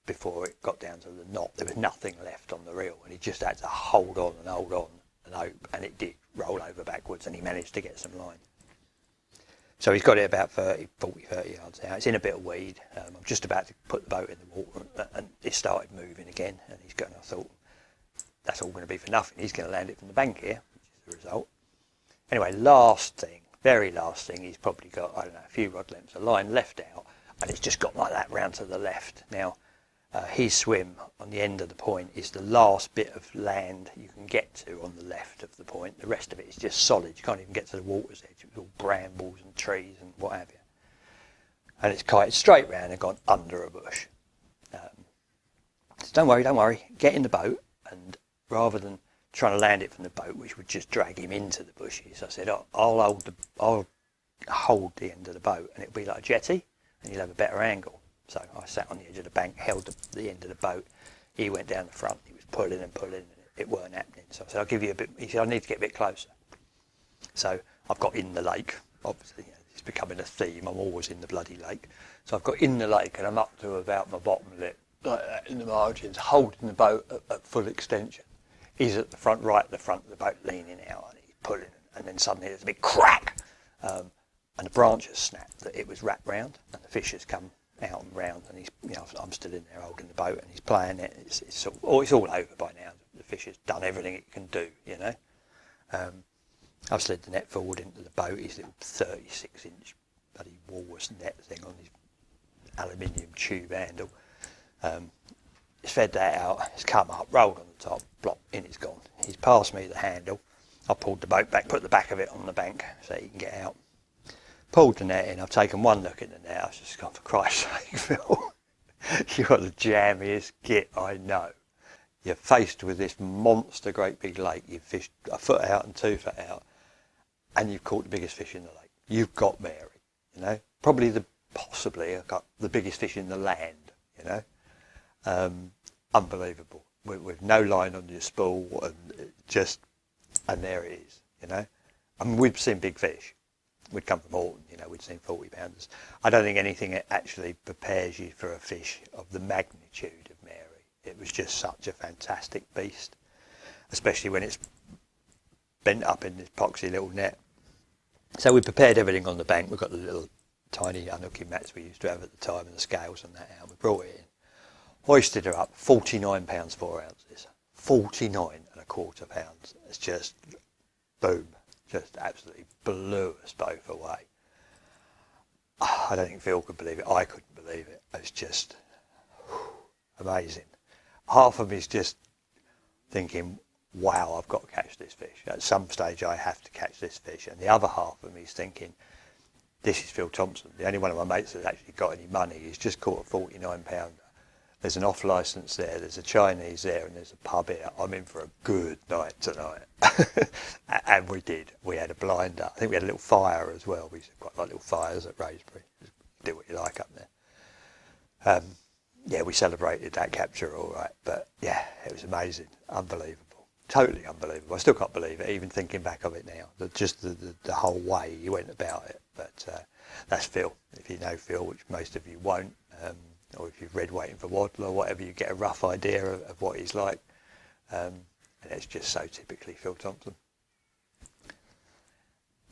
before it got down to the knot. There was nothing left on the reel, and he just had to hold on and hope, and it did roll over backwards, and he managed to get some line. So he's got it about 30 yards out. It's in a bit of weed. I'm just about to put the boat in the water, and it started moving again, and he's going. I thought that's all going to be for nothing. He's going to land it from the bank here, which is the result. Anyway, very last thing, he's probably got, I don't know, a few rod lengths of line left out, and it's just got like that round to the left. Now, his swim on the end of the point is the last bit of land you can get to on the left of the point. The rest of it is just solid. You can't even get to the water's edge. It's all brambles and trees and what have you. And it's kited straight round and gone under a bush. So don't worry, get in the boat, and rather than trying to land it from the boat, which would just drag him into the bushes, I said, I'll hold the end of the boat, and it'll be like a jetty, and you'll have a better angle. So I sat on the edge of the bank, held the end of the boat. He went down the front. He was pulling and it weren't happening. So I said, I'll give you a bit. He said, I need to get a bit closer. So I've got in the lake. Obviously, it's becoming a theme. I'm always in the bloody lake. So I've got in the lake, and I'm up to about my bottom lip, like that, in the margins, holding the boat at full extension. He's at the front, right at the front of the boat, leaning out, and he's pulling. And then suddenly there's a big crack, and the branch has snapped. That it was wrapped round, and the fish has come out and round, and he's, I'm still in there holding the boat, and he's playing it. It's all over by now. The fish has done everything it can do, I've slid the net forward into the boat. His little 36-inch bloody walrus net thing on his aluminium tube handle. He's fed that out. It's come up, rolled on the top, plop, in it's gone. He's passed me the handle. I pulled the boat back, put the back of it on the bank so he can get out. Pulled the net in. I've taken one look in the net. I've just gone, for Christ's sake, Phil. You're the jammiest git I know. You're faced with this monster, great big lake. You've fished a foot out and 2 foot out, and you've caught the biggest fish in the lake. You've got Mary, Probably possibly got the biggest fish in the land, Unbelievable. With no line on your spool, and there it is, I mean, we've seen big fish. We'd come from Horton, we'd seen 40 pounders. I don't think anything actually prepares you for a fish of the magnitude of Mary. It was just such a fantastic beast, especially when it's bent up in this poxy little net. So we prepared everything on the bank. We've got the little tiny unhooking mats we used to have at the time and the scales and that out. We brought it in, hoisted her up, 49 pounds 4 ounces, 49.25 pounds. It's just boom. Just absolutely blew us both away. I don't think Phil could believe it. I couldn't believe it. It was just amazing. Half of me's just thinking, wow, I've got to catch this fish. At some stage I have to catch this fish. And the other half of me's thinking, this is Phil Thompson. The only one of my mates that's actually got any money. He's just caught a 49 pounder. There's an off licence there, there's a Chinese there, and there's a pub here. I'm in for a good night tonight. And we did. We had a blinder. I think we had a little fire as well. We used to quite like little fires at Wraysbury. Just do what you like up there. Yeah, we celebrated that capture all right. But yeah, it was amazing. Unbelievable. Totally unbelievable. I still can't believe it, even thinking back of it now. Just the whole way he went about it. But that's Phil. If you know Phil, which most of you won't, or if you've read Waiting for Waddle or whatever, you get a rough idea of what he's like. And it's just so typically Phil Thompson.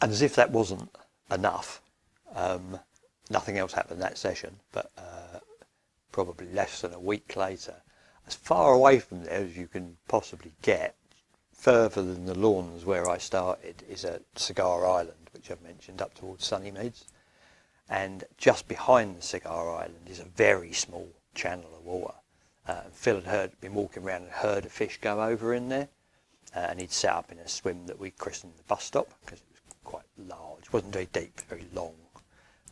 And as if that wasn't enough, nothing else happened that session, but probably less than a week later, as far away from there as you can possibly get, further than the lawns where I started, is at Cigar Island, which I've mentioned, up towards Sunny Maids. And just behind the Cigar Island is a very small channel of water. Phil had been walking around and heard a fish go over in there, and he'd set up in a swim that we christened the bus stop because it was quite large. It wasn't very deep, very long.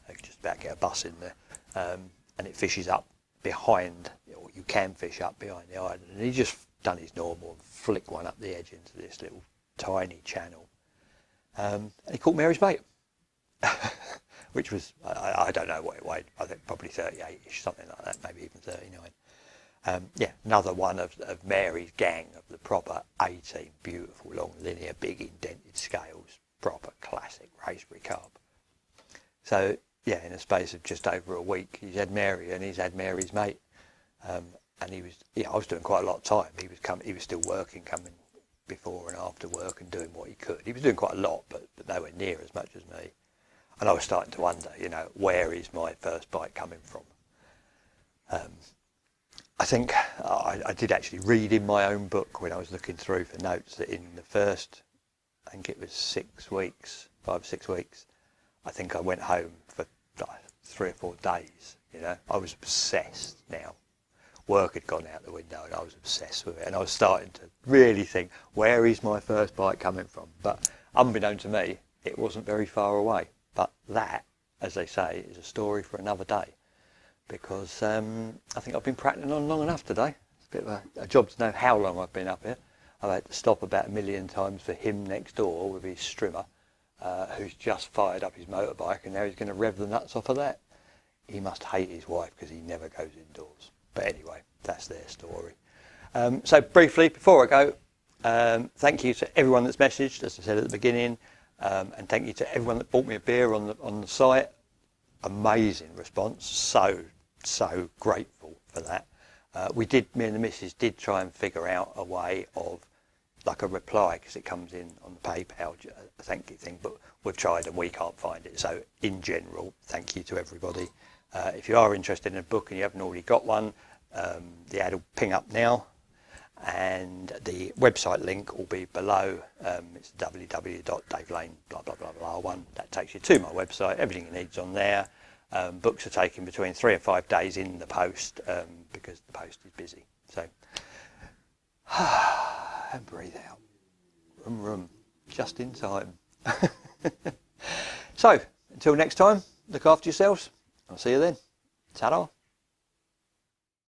I could just about get a bus in there, and it fishes up behind, or you can fish up behind the island. And he just done his normal and flick one up the edge into this little tiny channel, and he caught Mary's mate. Which was, I don't know what it weighed, I think probably 38-ish, something like that, maybe even 39. Yeah, another one of Mary's gang of the proper 18, beautiful, long, linear, big, indented scales, proper classic Wraysbury carp. So, yeah, in a space of just over a week, he's had Mary and he's had Mary's mate. And he was, I was doing quite a lot of time. He was still working, coming before and after work and doing what he could. He was doing quite a lot, but nowhere near as much as me. And I was starting to wonder, where is my first bite coming from? I think I did actually read in my own book when I was looking through for notes that in the first, I think it was 6 weeks, 5 or 6 weeks, I think I went home for like 3 or 4 days. You know, I was obsessed now. Work had gone out the window and I was obsessed with it, and I was starting to really think, where is my first bite coming from? But unbeknown to me, it wasn't very far away. But that, as they say, is a story for another day, because I think I've been prattling on long enough today. It's a bit of a job to know how long I've been up here. I've had to stop about 1 million times for him next door with his strimmer, who's just fired up his motorbike, and now he's going to rev the nuts off of that. He must hate his wife because he never goes indoors. But anyway, that's their story. So briefly, before I go, thank you to everyone that's messaged, as I said at the beginning, and thank you to everyone that bought me a beer on the site. Amazing response. So grateful for that. Me and the missus did try and figure out a way of like a reply, because it comes in on the PayPal, a thank you thing, but we've tried and we can't find it. So in general, thank you to everybody. If you are interested in a book and you haven't already got one, the ad will ping up now, and the website link will be below. It's www.davelane blah blah blah blah one. That takes you to my website. Everything you need's on there. Books are taking between 3 and 5 days in the post, because the post is busy. So and breathe out. Room, just in time. So until next time, look after yourselves. I'll see you then. Ta-da.